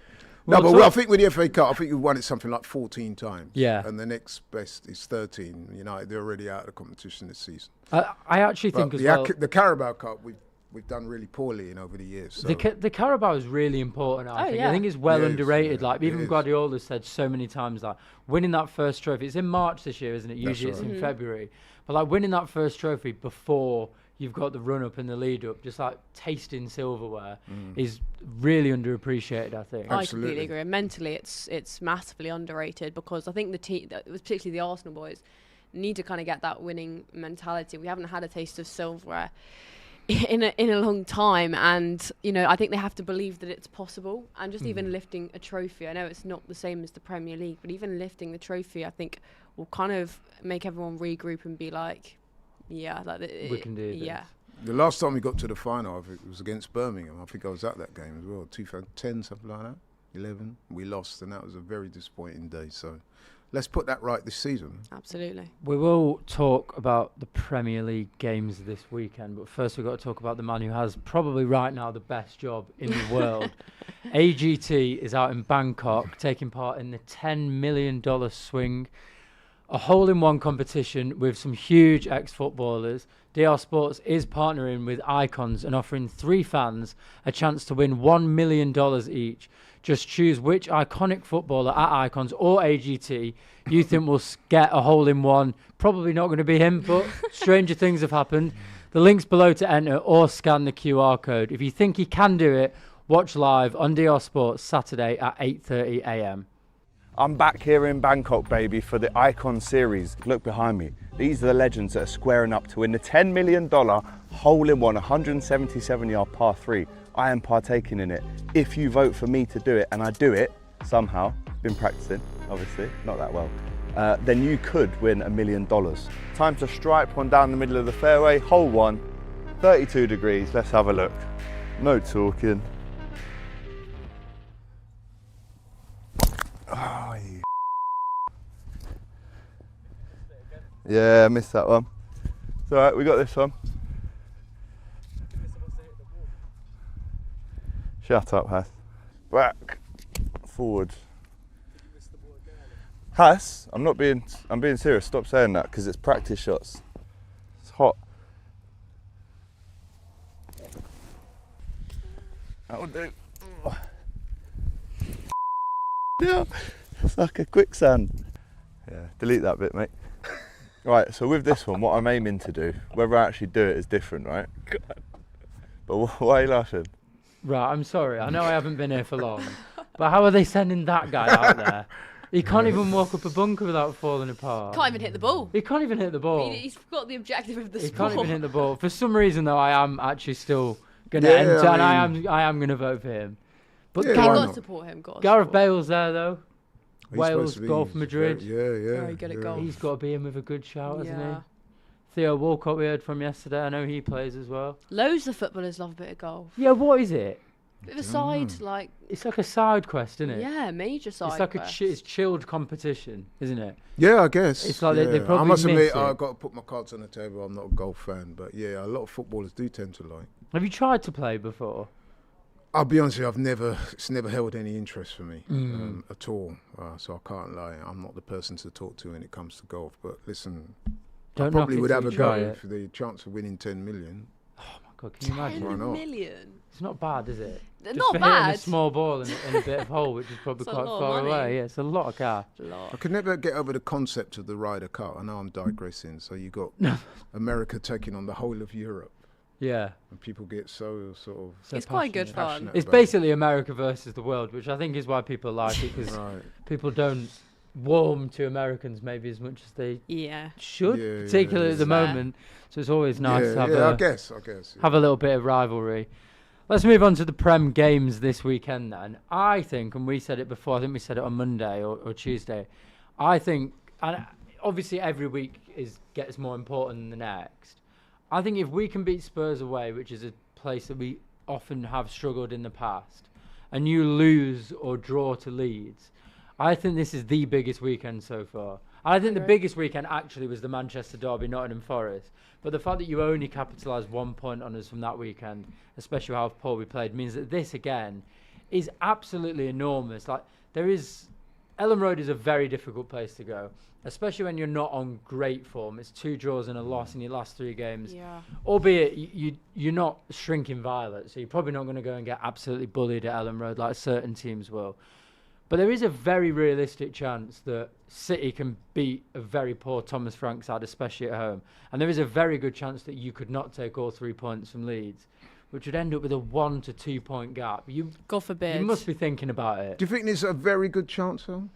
No, We'll but I talk- think with the FA Cup, I think we've won it something like 14 times. Yeah. And the next best is 13. United, they're already out of the competition this season. I actually think But as well. the Carabao Cup, we've done really poorly in over the years. So. The Carabao is really important. I think. yeah. I think it's well It is, underrated. yeah, Like it even is. Guardiola said so many times that winning that first trophy. It's in March this year, isn't it? Usually That's it's right. in February. But like winning that first trophy before you've got the run up and the lead up, just like tasting silverware, is really underappreciated. I think. I Absolutely. completely agree. And mentally, it's massively underrated because I think the team, particularly the Arsenal boys, need to kind of get that winning mentality. We haven't had a taste of silverware in a long time, and you know I think they have to believe that it's possible. And just even lifting a trophy, I know it's not the same as the Premier League, but even lifting the trophy, I think will kind of make everyone regroup and be like, yeah, like We can do this. Yeah. The last time we got to the final, I think it was against Birmingham. I think I was at that game as well, 2010, something like that, 11. We lost, and that was a very disappointing day. So let's put that right this season. Absolutely. We will talk about the Premier League games this weekend, but first we've got to talk about the man who has probably right now the best job in the world. AGT is out in Bangkok taking part in the $10 million swing, a hole-in-one competition with some huge ex-footballers. DR Sports is partnering with Icons and offering 3 fans a chance to win $1 million each. Just choose which iconic footballer at Icons or AGT you think will get a hole-in-one. Probably not going to be him, but stranger things have happened. The link's below to enter or scan the QR code. If you think he can do it, watch live on DR Sports Saturday at 8:30 a.m. I'm back here in Bangkok, baby, for the Icon series. Look behind me. These are the legends that are squaring up to win the $10 million hole-in-one 177-yard par 3. I am partaking in it. If you vote for me to do it, and I do it somehow, been practicing, obviously, not that well, then you could win $1 million. Time to stripe one down the middle of the fairway, hole 1, 32 degrees, let's have a look. No talking. Oh, you. Yeah, I missed that one. It's alright, we got this one. Shut up, Hass. Back, forward. Hass, I'm being serious. Stop saying that because it's practice shots. It's hot. That'll do. Yeah, it's like a quicksand. Yeah, delete that bit, mate. Right, so with this one, what I'm aiming to do, whether I actually do it is different, right? But why are you laughing? Right, I'm sorry. I know I haven't been here for long, but how are they sending that guy out there? He can't even walk up a bunker without falling apart. Can't even hit the ball. He can't even hit the ball. He's forgot the objective of the He sport. can't even hit the ball. For some reason, though, I am actually still going to Yeah, enter, I and I am going to vote for him. But Yeah, You've why got Gareth, to support him. Gareth Bale's there, though. He's Wales, supposed to be- Golf Madrid. Yeah. Very good at golf. He's got to be in with a good shout, hasn't Yeah. he? Theo Walcott we heard from yesterday. I know he plays as well. Loads of footballers love a bit of golf. Yeah, what is it? Bit of a side, like, It's like a side quest, isn't it? yeah, major side. It's like quest. it's chilled competition, isn't it? Yeah, I guess. It's like they yeah. probably I must miss admit, it. I've got to put my cards on the table. I'm not a golf fan, but yeah, a lot of footballers do tend to like. Have you tried to play before? I'll be honest with you, it's never held any interest for me Mm. at all. So I can't lie. I'm not the person to talk to when it comes to golf. But listen, I Don't probably knock it would till have a you try go it. for the chance of winning 10 million. Oh my god, can you imagine? Why 10 not? million. It's not bad, is it? They're Just not for hitting bad. a small ball in a bit of hole, which is probably It's a quite lot of far money. away. Yeah, it's a lot of cash. A lot. I could never get over the concept of the Ryder Cup. I know I'm digressing. So you got America taking on the whole of Europe, Yeah. and people get so sort of So It's quite good passionate. fun. passionate It's about basically America versus the world, which I think is why people like it, because it. Right. people don't warm to Americans maybe as much as they Yeah. should, Yeah, particularly at the fair. moment. So it's always nice to have I guess. Yeah. have a little bit of rivalry. Let's move on to the Prem games this weekend then. I think, and we said it before, I think we said it on Monday or Tuesday, I think, and obviously every week gets more important than the next. I think if we can beat Spurs away, which is a place that we often have struggled in the past, and you lose or draw to Leeds, I think this is the biggest weekend so far. I think the biggest weekend actually was the Manchester derby, Nottingham Forest. But the fact that you only capitalised 1 point on us from that weekend, especially how poor we played, means that this again is absolutely enormous. Like Ellen Road is a very difficult place to go, especially when you're not on great form. It's 2 draws and a loss in your last 3 games. Yeah. Albeit you're not shrinking violet, so you're probably not going to go and get absolutely bullied at Ellen Road like certain teams will. But there is a very realistic chance that City can beat a very poor Thomas Frank side, especially at home. And there is a very good chance that you could not take all 3 points from Leeds, which would end up with a 1 to 2 point gap. God forbid. You must be thinking about it. Do you think there's a very good chance, though?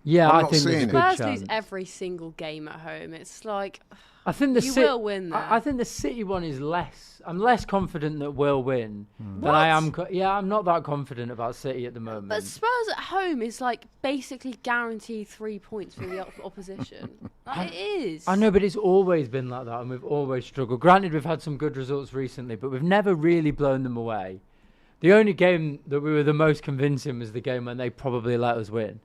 Yeah, I'm I not think there's a seeing good it. Spurs lose chance. every single game at home. It's like I think you will win there. I think the City one is less. I'm less confident that we'll win than I am. I'm not that confident about City at the moment. But Spurs at home is like basically guaranteed 3 points from the opposition. Like, it is. I know, but it's always been like that, and we've always struggled. Granted, we've had some good results recently, but we've never really blown them away. The only game that we were the most convincing was the game when they probably let us win,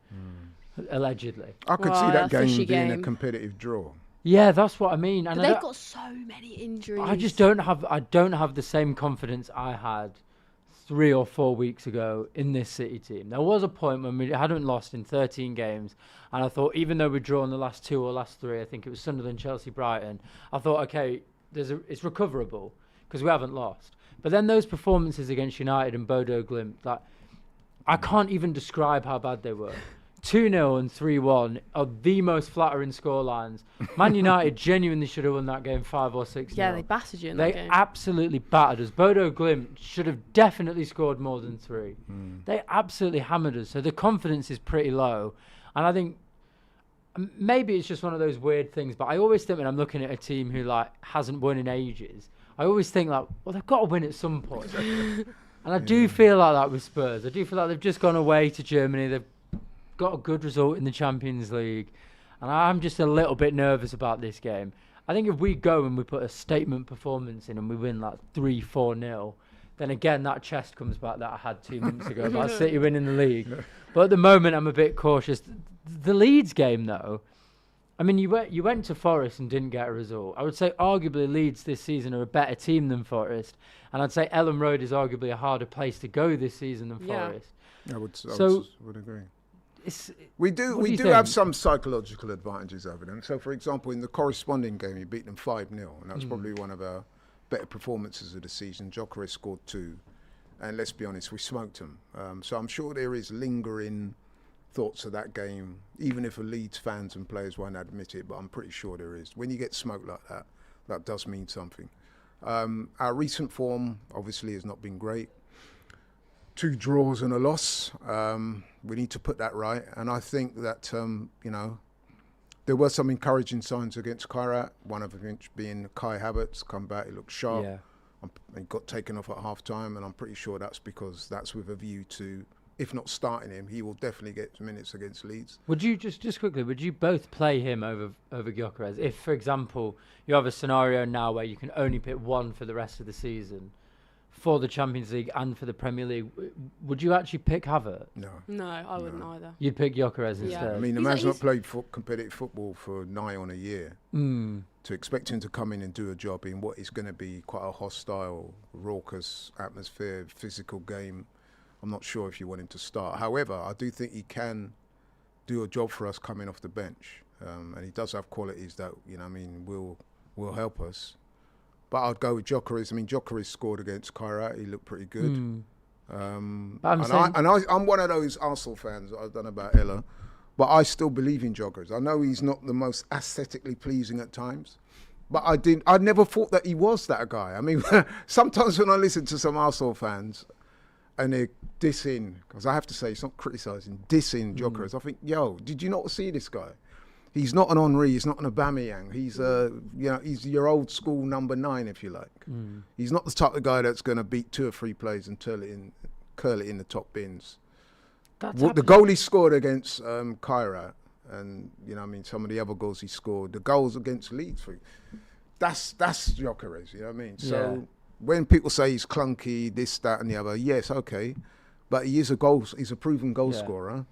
allegedly. I could Well, see that that fishy game being a game. competitive draw. Yeah, that's what I mean. And But they've got so many injuries. I just don't have the same confidence I had 3 or 4 weeks ago in this City team. There was a point when we hadn't lost in 13 games, and I thought even though we'd drawn the last 2 or last 3, I think it was Sunderland, Chelsea, Brighton, I thought, okay, it's recoverable because we haven't lost. But then those performances against United and Bodo Glimt, like, I can't even describe how bad they were. 2-0 and 3-1 are the most flattering scorelines. Man United genuinely should have won that game 5 or 6-0. Yeah, they battered you in that They game. absolutely battered us. Bodo Glimt should have definitely scored more than 3. They absolutely hammered us. So the confidence is pretty low. And I think maybe it's just one of those weird things, but I always think when I'm looking at a team who like hasn't won in ages, I always think like, well, they've got to win at some point. And I do feel like that with Spurs. I do feel like they've just gone away to Germany. They've got a good result in the Champions League. And I'm just a little bit nervous about this game. I think if we go and we put a statement performance in and we win like 3-4-0, then again that chest comes back that I had 2 months ago about City winning the league. But at the moment I'm a bit cautious. The Leeds game though, I mean you went to Forest and didn't get a result. I would say arguably Leeds this season are a better team than Forest, and I'd say Ellen Road is arguably a harder place to go this season than Forest. I would agree. We do have some psychological advantages over them. So, for example, in the corresponding game, you beat them 5-0, and that was probably one of our better performances of the season. Gyokeres scored 2, and let's be honest, we smoked them. So I'm sure there is lingering thoughts of that game, even if Leeds fans and players won't admit it, but I'm pretty sure there is. When you get smoked like that, that does mean something. Our recent form, obviously, has not been great. 2 draws and a loss. We need to put that right. And I think that, there were some encouraging signs against Kairat, one of them being Kai Havertz come back, he looked sharp. Yeah. He got taken off at half-time, and I'm pretty sure that's because that's with a view to, if not starting him, he will definitely get minutes against Leeds. Would you, just quickly, would you both play him over Gyokeres? If, for example, you have a scenario now where you can only pick one for the rest of the season, for the Champions League and for the Premier League, would you actually pick Havertz? No, I wouldn't either. You'd pick Gyokeres instead. I mean, the man's not played competitive football for nigh on a year. To expect him to come in and do a job in what is going to be quite a hostile, raucous atmosphere, physical game, I'm not sure if you want him to start. However, I do think he can do a job for us coming off the bench. And he does have qualities that, will help us. But I'd go with Gyokeres. I mean, Gyokeres scored against Kairat. He looked pretty good. I'm one of those Arsenal fans. I don't know about Ella, but I still believe in Gyokeres. I know he's not the most aesthetically pleasing at times, but I never thought that he was that guy. I mean, sometimes when I listen to some Arsenal fans, and they're dissing, because I have to say, it's not criticising, dissing Gyokeres. I think, did you not see this guy? He's not an Henry, he's not an Aubameyang. He's he's your old school number 9, if you like. He's not the type of guy that's going to beat 2 or 3 plays and curl it in the top bins. The goal he scored against Kyrat, and some of the other goals he scored, the goals against Leeds, that's Gyokeres. You know what I mean? So when people say he's clunky, this, that, and the other, yes, okay, but he's a proven goal scorer.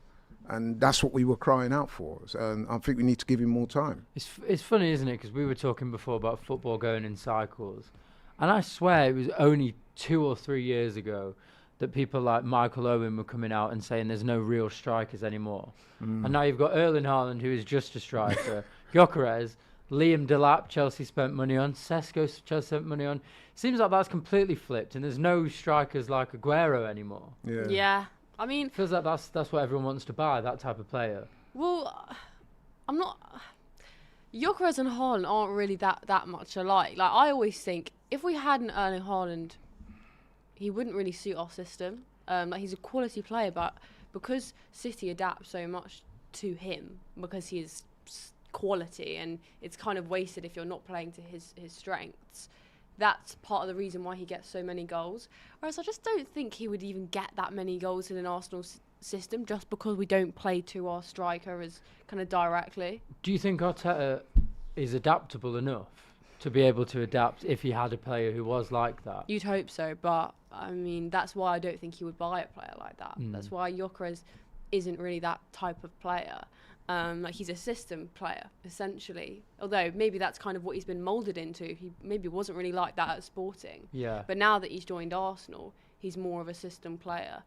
And that's what we were crying out for. And I think we need to give him more time. It's funny, isn't it? Because we were talking before about football going in cycles. And I swear it was only 2 or 3 years ago that people like Michael Owen were coming out and saying there's no real strikers anymore. And now you've got Erling Haaland, who is just a striker. Gyokeres, Liam Delap, Chelsea spent money on. Sesko, Chelsea spent money on. Seems like that's completely flipped. And there's no strikers like Aguero anymore. Yeah. I mean, feels like that's what everyone wants to buy, that type of player. Well, I'm not. Gyokeres and Haaland aren't really that much alike. Like, I always think if we had an Erling Haaland, he wouldn't really suit our system. He's a quality player, but because City adapt so much to him because he is quality, and it's kind of wasted if you're not playing to his strengths. That's part of the reason why he gets so many goals. Whereas I just don't think he would even get that many goals in an Arsenal system just because we don't play to our striker as kind of directly. Do you think Arteta is adaptable enough to be able to adapt if he had a player who was like that? You'd hope so, but I mean, that's why I don't think he would buy a player like that. That's why Gyokeres isn't really that type of player. He's a system player, essentially. Although maybe that's kind of what he's been moulded into. He maybe wasn't really like that at Sporting. Yeah. But now that he's joined Arsenal, he's more of a system player.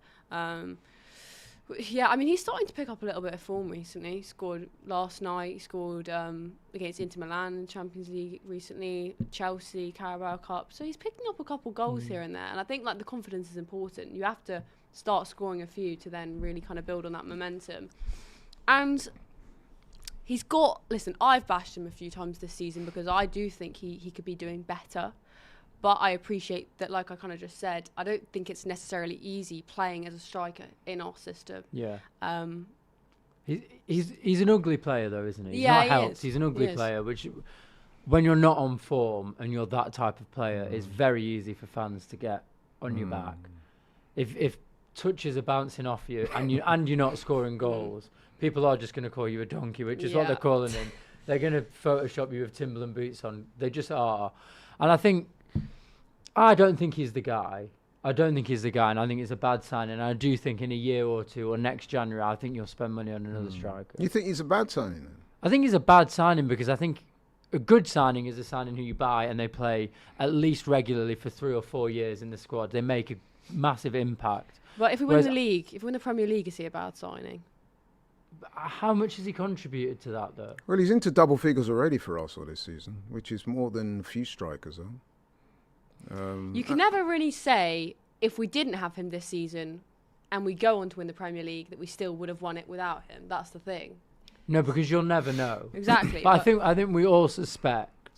Yeah, I mean, he's starting to pick up a little bit of form recently. He scored last night. He scored against Inter Milan in the Champions League recently, Chelsea, Carabao Cup. So he's picking up a couple goals here and there. And I think the confidence is important. You have to start scoring a few to then really kind of build on that momentum. And he's got... Listen, I've bashed him a few times this season because I do think he could be doing better. But I appreciate that, like I kind of just said, I don't think it's necessarily easy playing as a striker in our system. Yeah. He's an ugly player, though, isn't he? He's yeah, not he helped. is. He's an ugly player, which, when you're not on form and you're that type of player, is very easy for fans to get on your back. If touches are bouncing off you and you're not scoring goals, people are just going to call you a donkey, which is what they're calling him. They're going to Photoshop you with Timberland boots on. They just are. And I don't think he's the guy. And I think it's a bad signing. And I do think in a year or two or next January, I think you'll spend money on another striker. You think he's a bad signing then? I think he's a bad signing because I think a good signing is a signing who you buy and they play at least regularly for 3 or 4 years in the squad. They make a massive impact. But if we win the league, if we win the Premier League, is he a bad signing? How much has he contributed to that, though? Well, he's into double figures already for Arsenal this season, which is more than a few strikers, though. You can never really say if we didn't have him this season and we go on to win the Premier League that we still would have won it without him. That's the thing. No, because you'll never know. Exactly. But I think we all suspect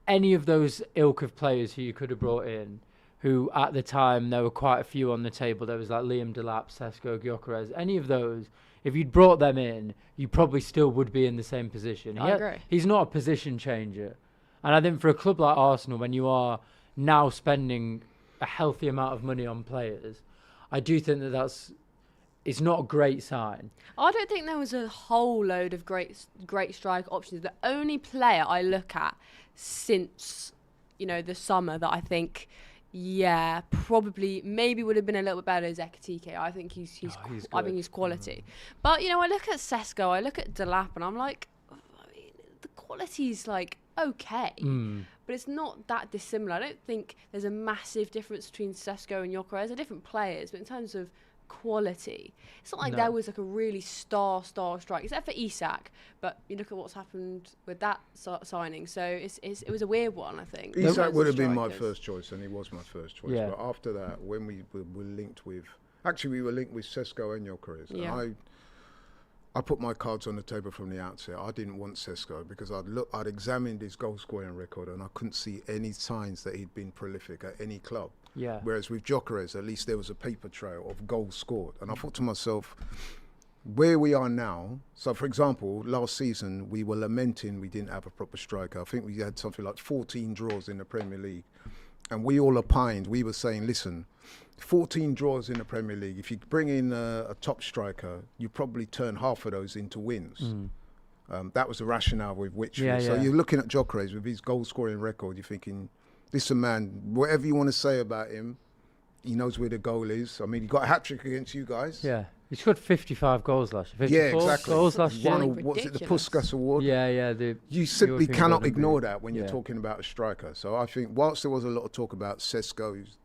any of those ilk of players who you could have brought in, who at the time there were quite a few on the table. There was like Liam Delap, Sesko, Gyokeres. Any of those, if you'd brought them in, you probably still would be in the same position. I agree. He's not a position changer. And I think for a club like Arsenal, when you are now spending a healthy amount of money on players, I do think it's not a great sign. I don't think there was a whole load of great strike options. The only player I look at since, the summer that I think, probably maybe would have been a little bit better is Ekitike. I think he's quality. But, I look at Sesko, I look at Delap, and I'm like, the quality's like okay. But it's not that dissimilar. I don't think there's a massive difference between Sesko and Gyokeres. They're different players, but in terms of quality, it's not like there was like a really star strike, except for Isak. But you look at what's happened with that signing, so it was a weird one, I think. Isak would have been my first choice, and he was my first choice. Yeah. But after that, when we were linked with Sesko and Gyokeres. Yeah. And I put my cards on the table from the outset. I didn't want Sesko because I'd examined his goal scoring record and I couldn't see any signs that he'd been prolific at any club. Yeah. Whereas with Gyokeres, at least there was a paper trail of goals scored. And I thought to myself, where we are now, so for example, last season we were lamenting we didn't have a proper striker. I think we had something like 14 draws in the Premier League. And we all opined, we were saying, listen, 14 draws in the Premier League, if you bring in a top striker, you probably turn half of those into wins. That was the rationale with Whitfield. So you're looking at Gyokeres with his goal-scoring record, you're thinking, this is a man, whatever you want to say about him, he knows where the goal is. I mean, he got a hat-trick against you guys. Yeah. He scored 55 goals last year. 54 Yeah, exactly. goals last year. What's it, the Ridiculous. Puskas Award? Yeah. You simply European cannot Golden ignore Boot. that when you're talking about a striker. So I think whilst there was a lot of talk about Sesko's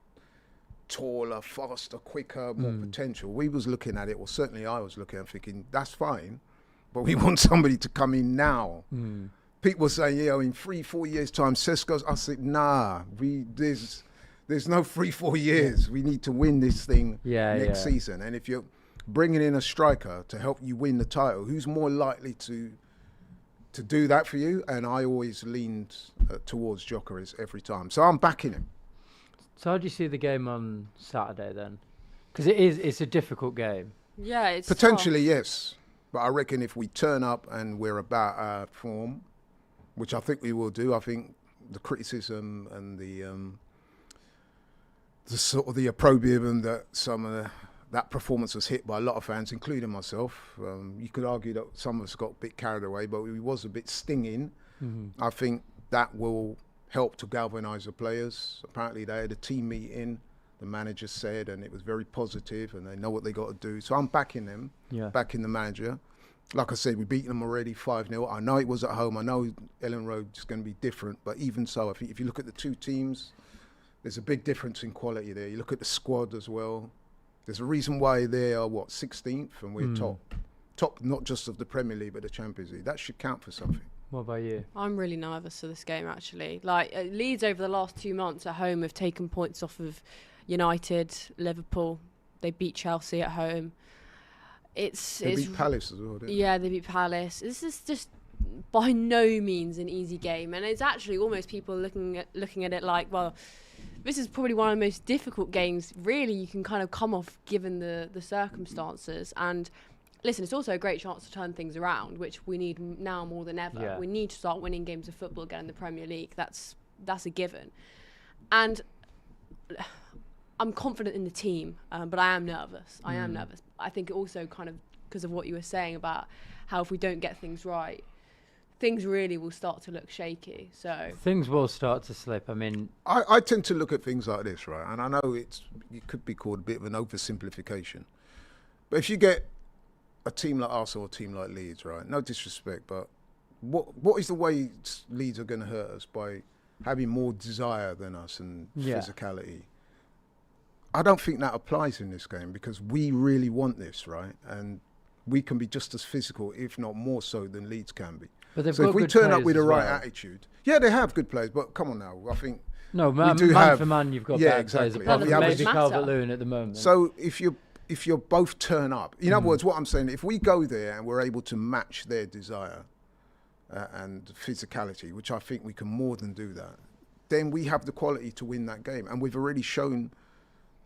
taller, faster, quicker, more potential, we was looking at it, or certainly I was looking at it thinking, that's fine, but we want somebody to come in now. People were saying, in 3-4 years' time, Sesko's. I said, nah, there's no 3-4 years. We need to win this thing next season. And if you're bringing in a striker to help you win the title, who's more likely to do that for you? And I always leaned towards Gyokeres every time. So I'm backing him. So how do you see the game on Saturday then? Because it's a difficult game. Yeah, it's Potentially, yes. But I reckon if we turn up and we're about our form, which I think we will do, I think the criticism and the sort of the opprobrium that that performance was hit by a lot of fans, including myself. You could argue that some of us got a bit carried away, but it was a bit stinging. I think that will help to galvanise the players. Apparently they had a team meeting, the manager said, and it was very positive, and they know what they got to do. So I'm backing them, backing the manager. Like I said, we've beaten them already 5-0. I know it was at home. I know Ellen Road is going to be different, but even so, I think if you look at the two teams, there's a big difference in quality there. You look at the squad as well. There's a reason why they are, 16th, and we're top not just of the Premier League, but the Champions League. That should count for something. What about you? I'm really nervous for this game, actually. Like, Leeds over the last 2 months at home have taken points off of United, Liverpool. They beat Chelsea at home. They beat Palace as well, didn't they? Yeah, they beat Palace. This is just by no means an easy game, and it's actually almost people looking at it like, well, this is probably one of the most difficult games really you can kind of come off given the circumstances. And listen, it's also a great chance to turn things around, which we need now more than ever. Yeah. We need to start winning games of football again in the Premier League. That's a given. And I'm confident in the team, but I am nervous. I think also kind of because of what you were saying about how if we don't get things right, things really will start to look shaky. So Things will start to slip. I mean, I tend to look at things like this, right? And I know it could be called a bit of an oversimplification. But if you get a team like Arsenal or a team like Leeds, right? No disrespect, but what is the way Leeds are going to hurt us by having more desire than us and physicality? I don't think that applies in this game because we really want this, right? And we can be just as physical, if not more so, than Leeds can be. but they've So got if we good turn up players with the as right well. attitude, they have good players, but come on now, I think No, we man, do man have- for man, you've got yeah, bad exactly. players. Apart And from the maybe average- Calvert-Lewin at the moment. so. If you're both turn up, in other words, what I'm saying, if we go there and we're able to match their desire and physicality, which I think we can more than do that, then we have the quality to win that game, and we've already shown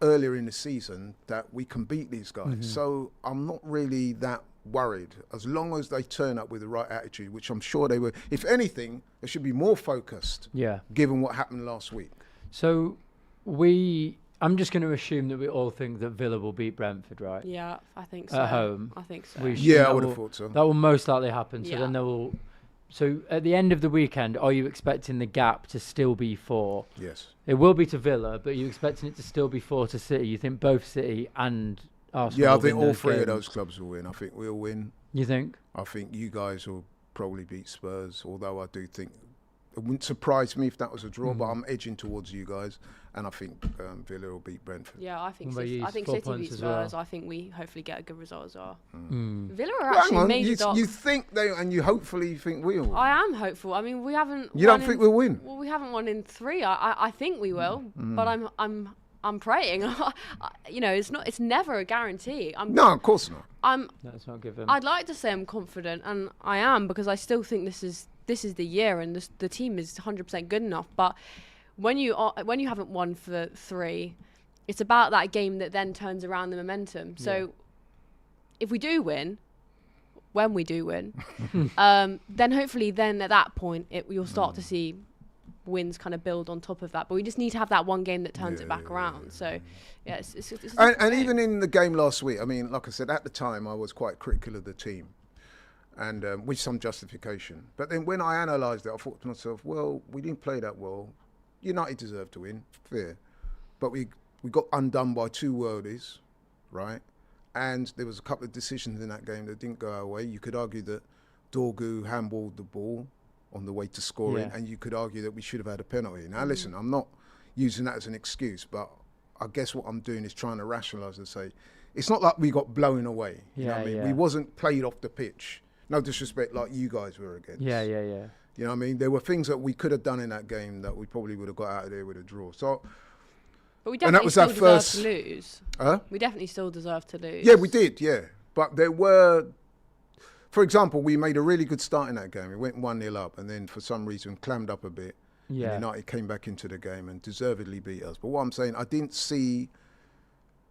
earlier in the season that we can beat these guys. So I'm not really that worried as long as they turn up with the right attitude, which I'm sure they will. If anything, they should be more focused yeah. given what happened last week. So I'm just going to assume that we all think that Villa will beat Brentford, right? yeah, I think so. At home. I think so. We assume Yeah, I that would have will- thought so. That will most likely happen. So Yeah. then they will. So at the end of the weekend, are you expecting the gap to still be 4? Yes. It will be to Villa, but are you expecting it to still be 4 to City? You think both City and Arsenal Yeah, I will think win all those three of games? those clubs will win. I think we'll win. You think? I think you guys will probably beat Spurs, although I do think it wouldn't surprise me if that was a draw, but I'm edging towards you guys, and I think Villa will beat Brentford. Yeah, I think What about City, you? I think 4 City points beat as Spurs. well. I think we hopefully get a good result as well. Mm. Villa are Well, actually hang on, major dogs. you think they, and you hopefully think we'll. I am hopeful. I mean, we haven't. You don't won think in- we'll win? Well, we haven't won in 3. I think we will, but I'm praying. It's never a guarantee. No, of course not. That's not given. I'd like to say I'm confident, and I am because I still think this is the year, and the team is 100% good enough. But when you haven't won for 3, it's about that game that then turns around the momentum. So if we do win, when we do win, then hopefully then at that point you'll start to see wins kind of build on top of that. But we just need to have that one game that turns it back around. So yeah, it's and even in the game last week, I mean, like I said, at the time I was quite critical of the team, and with some justification. But then when I analysed it, I thought to myself, well, we didn't play that well. United deserved to win, fair, but we got undone by 2 worldies, right? And there was a couple of decisions in that game that didn't go our way. You could argue that Dorgu handballed the ball on the way to scoring, and you could argue that we should have had a penalty. Now, listen, I'm not using that as an excuse, but I guess what I'm doing is trying to rationalise and say, it's not like we got blown away. You know what I mean? We wasn't played off the pitch. No disrespect, like you guys were against. Yeah. You know what I mean? There were things that we could have done in that game that we probably would have got out of there with a draw. So, but we definitely still deserve to lose. We definitely still deserve to lose. Yeah, we did, But there were, for example, we made a really good start in that game. We went 1-0 up and then for some reason clammed up a bit. Yeah. And United came back into the game and deservedly beat us. But what I'm saying, I didn't see,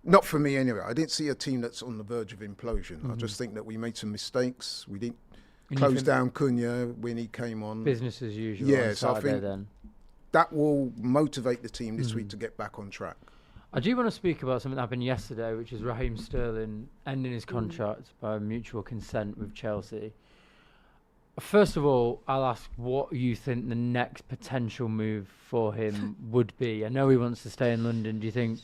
not for me anyway, I didn't see a team that's on the verge of implosion. I just think that we made some mistakes. We didn't close down Cunha when he came on. Business as usual. Yeah, so I think that will motivate the team this week to get back on track. I do want to speak about something that happened yesterday, which is Raheem Sterling ending his contract by mutual consent with Chelsea. First of all, I'll ask what you think the next potential move for him would be. I know he wants to stay in London. Do you think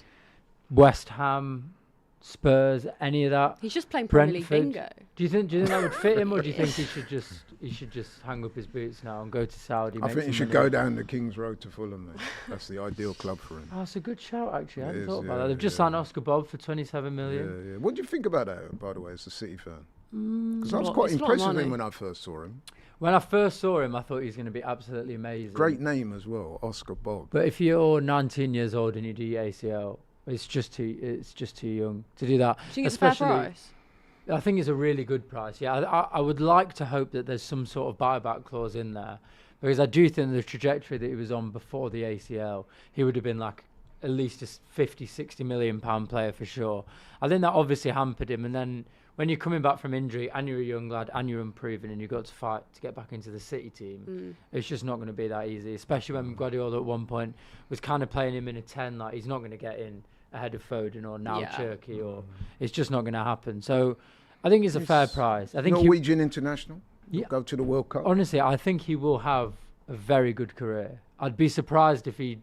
West Ham, Spurs, any of that? He's just playing Premier League Brentford? bingo. Do you think that would fit him, or do you think he should just hang up his boots now and go to Saudi? I think he should go down the King's Road to Fulham, mate. That's the ideal club for him. Oh, that's a good shout, actually. I hadn't thought about that. They've just signed Oscar Bob for 27 million. Yeah. What do you think about that, by the way, as a City fan? Because I was quite impressed with him when I first saw him. When I first saw him, I thought he was going to be absolutely amazing. Great name as well, Oscar Bob. But if you're 19 years old and you do your ACL, it's just too young to do that. Do you think it's a fair price? I think it's a really good price. Yeah, I would like to hope that there's some sort of buyback clause in there, because I do think the trajectory that he was on before the ACL, he would have been like at least a 50, 60 million pound player for sure. I think that obviously hampered him, and then when you're coming back from injury and you're a young lad and you're unproven and you've got to fight to get back into the City team, it's just not going to be that easy, especially when Guardiola at one point was kind of playing him in a 10, like he's not going to get in ahead of Foden or now Turkey, or it's just not going to happen. So I think it's a fair price. I think Norwegian international, go to the World Cup. Honestly, I think he will have a very good career. I'd be surprised if he,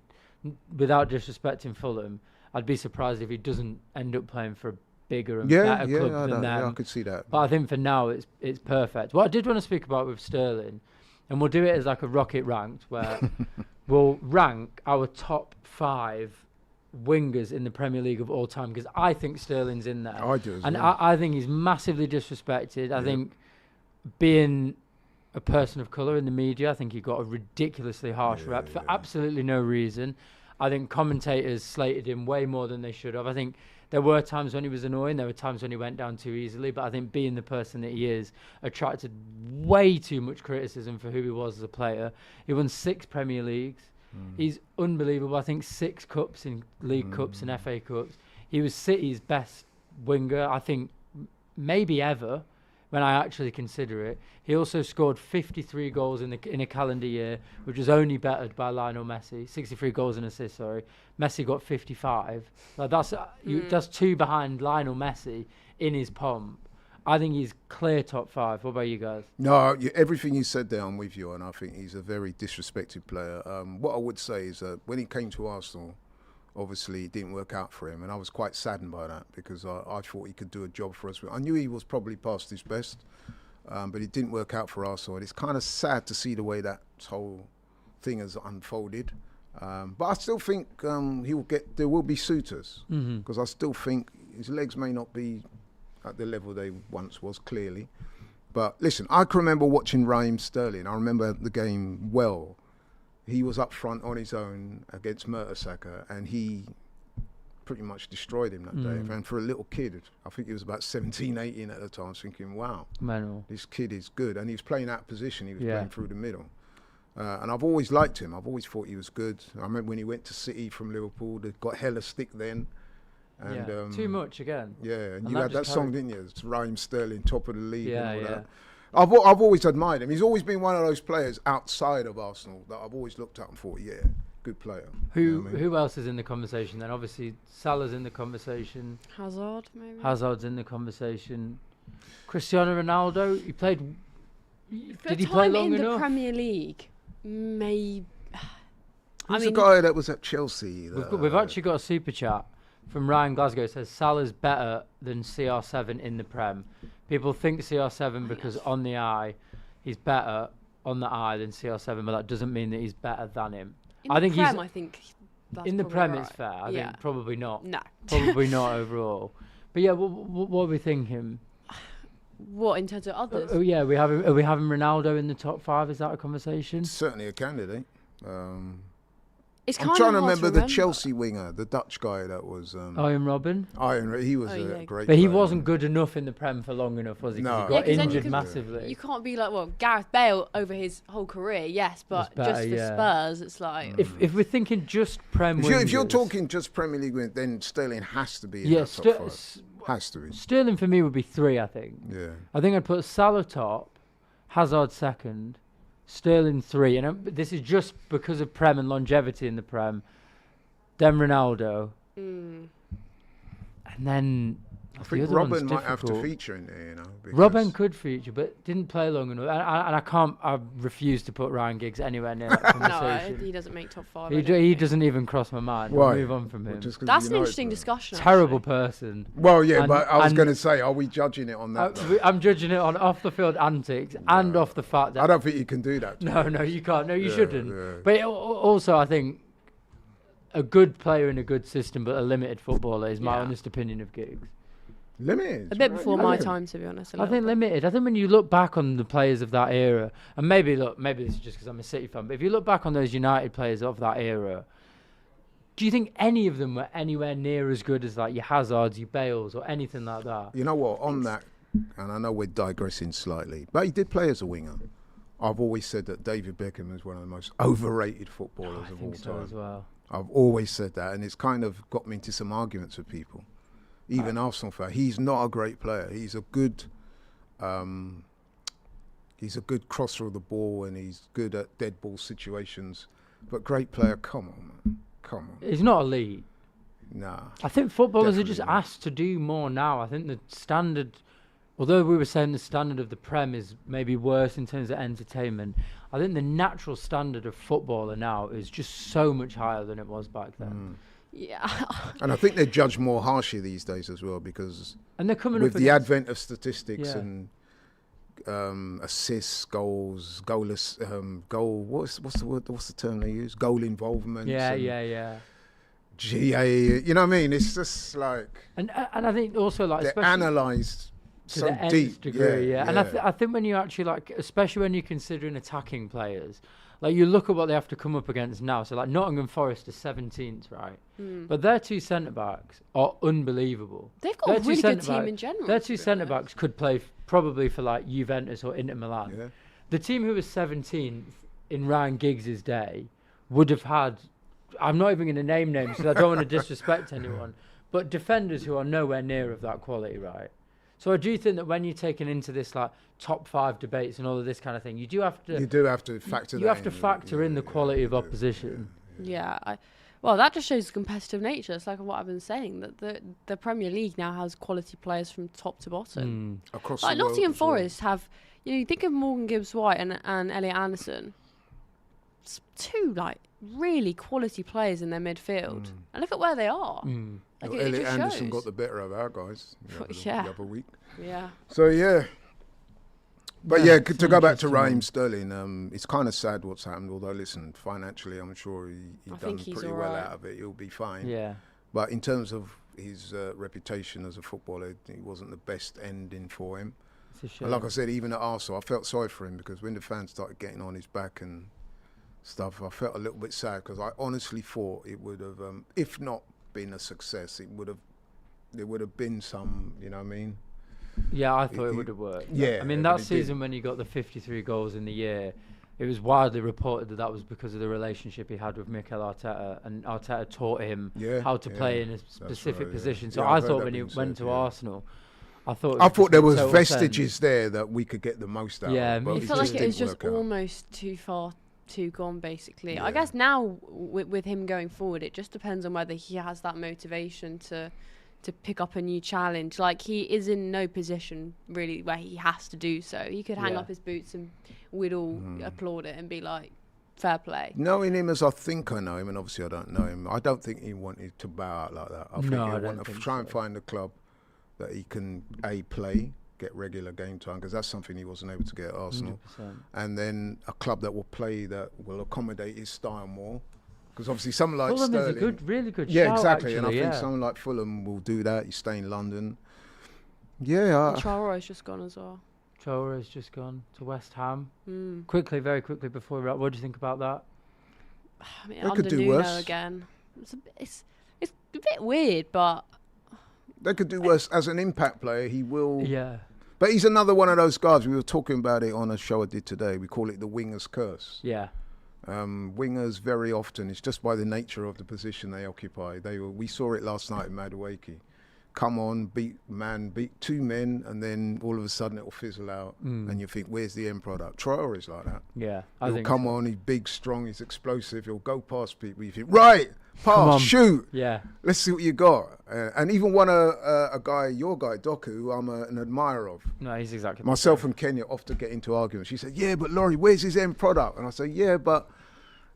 without disrespecting Fulham, I'd be surprised if he doesn't end up playing for a bigger and better club than them. Yeah, I could see that. But I think for now it's perfect. What I did want to speak about with Sterling, and we'll do it as like a rocket ranked, where we'll rank our top 5 wingers in the Premier League of all time, because I think Sterling's in there. I do as and well. I think he's massively disrespected. I think being a person of colour in the media, I think he got a ridiculously harsh rep for absolutely no reason. I think commentators slated him way more than they should have. I think there were times when he was annoying, there were times when he went down too easily, but I think being the person that he is attracted way too much criticism for who he was as a player. He won 6 Premier Leagues. He's unbelievable. I think 6 cups in League Cups and FA Cups. He was City's best winger, I think, maybe ever, when I actually consider it. He also scored 53 goals in a calendar year, which was only bettered by Lionel Messi. 63 goals and assists, sorry. Messi got 55. Like that's 2 behind Lionel Messi in his pomp. I think he's clear top 5. What about you guys? No, everything you said there, I'm with you, and I think he's a very disrespected player. What I would say is that when he came to Arsenal, obviously it didn't work out for him, and I was quite saddened by that, because I thought he could do a job for us. I knew he was probably past his best, but it didn't work out for Arsenal, and it's kind of sad to see the way that whole thing has unfolded. But I still think there will be suitors, because I still think his legs may not be at the level they once was, clearly. But listen, I can remember watching Raheem Sterling. I remember the game well. He was up front on his own against Mertesacker, and he pretty much destroyed him that day. And for a little kid, I think he was about 17, 18 at the time, I was thinking, wow, this kid is good. And he was playing out of position. He was playing through the middle. And I've always liked him. I've always thought he was good. I remember when he went to City from Liverpool, they got hella stick then. And, too much again. Yeah, and And you that had that just song, carried- didn't you? It's Raheem Sterling, top of the league Yeah, and all yeah. that. I've always admired him. He's always been one of those players outside of Arsenal that I've always looked at and thought, yeah, good player. Who else is in the conversation then? Obviously, Salah's in the conversation. Hazard, maybe. Hazard's in the conversation. Cristiano Ronaldo, he played. For Did he time play long in enough? the Premier League? Maybe. Who's the guy that was at Chelsea? We've actually got a super chat from Ryan Glasgow. It says Salah's better than CR7 in the Prem. People think CR7 because on the eye, he's better on the eye than CR7, but that doesn't mean that he's better than him. I think that's in the probably Prem right. it's fair. I Yeah. think probably not. No. Probably not overall. But yeah, what are we thinking? What in terms of others? Oh yeah, are we having Ronaldo in the top 5? Is that a conversation? Certainly a candidate. It's I'm kind trying of to hard remember the Chelsea winger, the Dutch guy that was. Ian Robin. He was Oh, a yeah. great. But he player. wasn't good enough in the Prem for long enough, was he? 'Cause No. he Yeah, got 'cause then injured you massively. You can't be like, well, Gareth Bale over his whole career, yes, but better, just for yeah. Spurs, it's like. If we're thinking just Prem If you're wingers- talking just Premier League, then Sterling has to be in yeah, that top 5. Has to be. Sterling for me would be 3, I think. Yeah. I think I'd put Salah top, Hazard second, Sterling 3, and this is just because of Prem and longevity in the Prem. Then Ronaldo, and then I think Robin might have to feature in there, you know. Robin could feature, but didn't play long enough, and I can't. I refuse to put Ryan Giggs anywhere near that No, conversation. he doesn't make top 5. He doesn't even cross my mind. Why? We'll move on from him. That's an interesting discussion. Terrible actually. person. Well, yeah, And- but I was and- going to say, are we judging it on that? though? I'm judging it on off the field antics and off the fact that I don't think you can do that. No, you can't. No, you Yeah, shouldn't. yeah. But also, I think a good player in a good system, but a limited footballer is my Yeah. honest opinion of Giggs. Limited. A bit before my Limited. time, to be honest. I think limited. I think when you look back on the players of that era, and maybe this is just because I'm a City fan, but if you look back on those United players of that era, do you think any of them were anywhere near as good as like your Hazards, your Bales, or anything like that? You know what? On that, and I know we're digressing slightly, but he did play as a winger. I've always said that David Beckham is one of the most overrated footballers I of all think so time. as well. I've always said that, and it's kind of got me into some arguments with people. Even Arsenal fan. He's not a great player. He's a good crosser of the ball, and he's good at dead ball situations. But great player, come on, man. Come on. He's not elite. Nah. I think footballers are just Definitely not. asked to do more now. I think the standard, although we were saying the standard of the Prem is maybe worse in terms of entertainment, I think the natural standard of footballer now is just so much higher than it was back then. Yeah. And I think they're judged more harshly these days as well, because And they're coming with up the against- advent of statistics Yeah. and assists, goals, goalless, goal. What's the word? What's the term they use? Goal involvement. Yeah. GA. You know what I mean? It's just like And I think also like they're especially analysed to so the nth deep. degree, yeah. And I think when you actually like, especially when you're considering attacking players, like you look at what they have to come up against now. So like Nottingham Forest is 17th, right? But their two centre backs are unbelievable. They've got Their a two really good centre team in general. Their to two be centre honest. backs could play probably for like Juventus or Inter Milan. Yeah. The team who was 17th in Ryan Giggs' day would have had, I'm not even going to name names because I don't want to disrespect anyone, but defenders who are nowhere near of that quality, right? So I do think that when you're taken into this like top 5 debates and all of this kind of thing, you do have to factor. you have to factor in the quality of opposition. Yeah. Well, that just shows the competitive nature. It's like what I've been saying, that the Premier League now has quality players from top to bottom. across Like the world Nottingham as well. Forest have, you think of Morgan Gibbs-White and Elliot Anderson. It's two like really quality players in their midfield, and look at where they are. Like Well, it Elliot just Anderson shows. got the better of our guys Yeah. the other week. Yeah. So yeah. But Yeah, yeah, it's to an go back to interesting Raheem one. Sterling, it's kind of sad what's happened. Although, listen, financially, I'm sure he I done think he's pretty all well right. out of it. He'll be fine. Yeah. But in terms of his reputation as a footballer, it wasn't the best ending for him. It's a shame. And like I said, even at Arsenal, I felt sorry for him because when the fans started getting on his back and stuff, I felt a little bit sad because I honestly thought it would have, if not been a success, there would have been some, you know what I mean? Yeah, I thought it He- would have worked. yeah, I mean, but that it season when he got the 53 goals in the year, it was widely reported that that was because of the relationship he had with Mikel Arteta, and Arteta taught him how to play in a specific position. So I thought when he went to Arsenal, I thought there was vestiges there that we could get the most out of. It felt like it was just almost too far too gone, basically. I guess now with him going forward, it just depends on whether he has that motivation to pick up a new challenge. Like, he is in no position really where he has to do so. He could hang up his boots and we'd all applaud it and be like, fair play. Knowing him as I think I know him, and obviously I don't know him, I don't think he wanted to bow out like that. I think he wanted to try and find a club that he can play, get regular game time, because that's something he wasn't able to get at Arsenal. 100%. And then a club that will play, that will accommodate his style more. Because obviously someone like Fulham Sterling, is a really good yeah, shout, exactly. actually, And I think someone like Fulham will do that. You stay in London. Yeah. Traore's just gone as well. Gyokeres just gone to West Ham. Quickly, very quickly before we wrap, what do you think about that? I mean, They under could do Nuno worse. again. It's a bit weird, but They could do worse. As an impact player, he will. Yeah. But he's another one of those guys. We were talking about it on a show I did today. We call it the winger's curse. Yeah. Wingers very often, it's just by the nature of the position they occupy. We saw it last night in Madueke. Come on, beat two men, and then all of a sudden it'll fizzle out, and you think, where's the end product? Traore is like that. Yeah, He'll come on, he's big, strong, he's explosive. He'll go past people. You think, right, pass, shoot. Yeah. Let's see what you got. And even one a guy, your guy, Doku, who I'm an admirer of. No, he's exactly Myself and Kenya often get into arguments. She said, yeah, but Laurie, where's his end product? And I say, yeah, but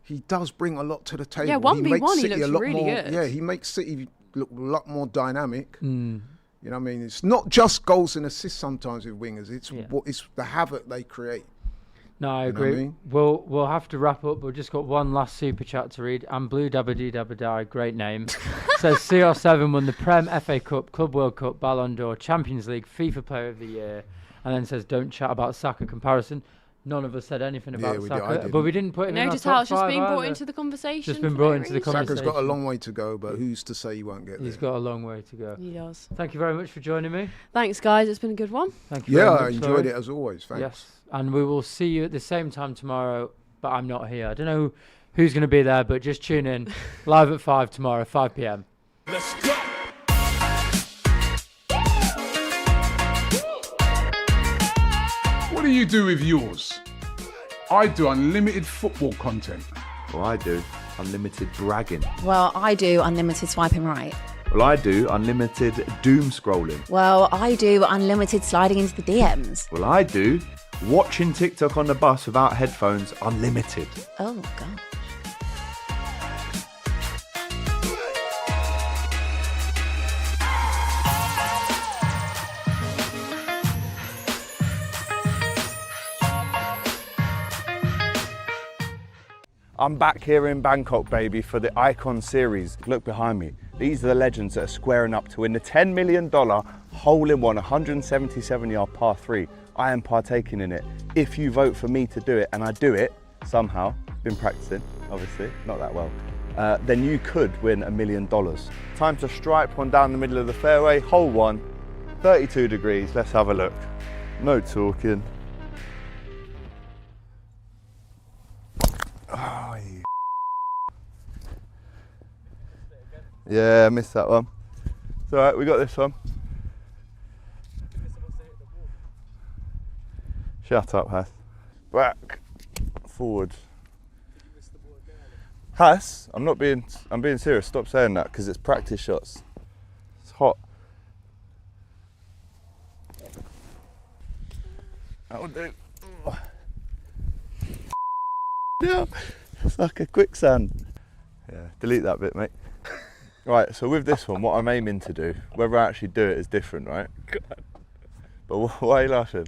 he does bring a lot to the table. Yeah, 1v1 he looks really good. Yeah, he makes City look a lot more dynamic. You know what I mean? It's not just goals and assists sometimes with wingers. It's the havoc they create. No, I agree. What I mean? We'll have to wrap up. We've just got one last super chat to read. And Blue Dabba Dee Dabba Die, great name. Says CR7 won the Prem, FA Cup, Club World Cup, Ballon d'Or, Champions League, FIFA Player of the Year. And then says, don't chat about Saka comparison. None of us said anything about Saka, but we didn't put him in our top how it's just been brought either. into the conversation. Just been brought into the conversation. Saka's got a long way to go, but who's to say he won't get there? He's got a long way to go. He does. Thank you very much for joining me. Thanks, guys. It's been a good one. Thank you very much, I enjoyed Laurie. it as always. Thanks. Yes, and we will see you at the same time tomorrow, but I'm not here. I don't know who's going to be there, but just tune in. Live at 5 tomorrow, 5 p.m. Let's go. What do you do with yours? I do unlimited football content. Well, I do unlimited bragging. Well, I do unlimited swiping right. Well, I do unlimited doom scrolling. Well, I do unlimited sliding into the DMs. Well, I do watching TikTok on the bus without headphones unlimited. Oh, God. I'm back here in Bangkok, baby, for the Icon series. Look behind me. These are the legends that are squaring up to win the $10 million hole-in-one 177-yard par 3. I am partaking in it. If you vote for me to do it, and I do it somehow, been practicing, obviously, not that well, then you could win $1 million. Time to stripe one down the middle of the fairway, hole 1, 32 degrees. Let's have a look. No talking. Oh, you. Yeah, I missed that one. It's alright, we got this one. Shut up, Hass. Back, forward. Hass, I'm being serious. Stop saying that because it's practice shots. It's hot. That'll do. Yeah, it's like a quicksand. Yeah, delete that bit, mate. Right, so with this one, what I'm aiming to do, whether I actually do it is different, right? But why are you laughing?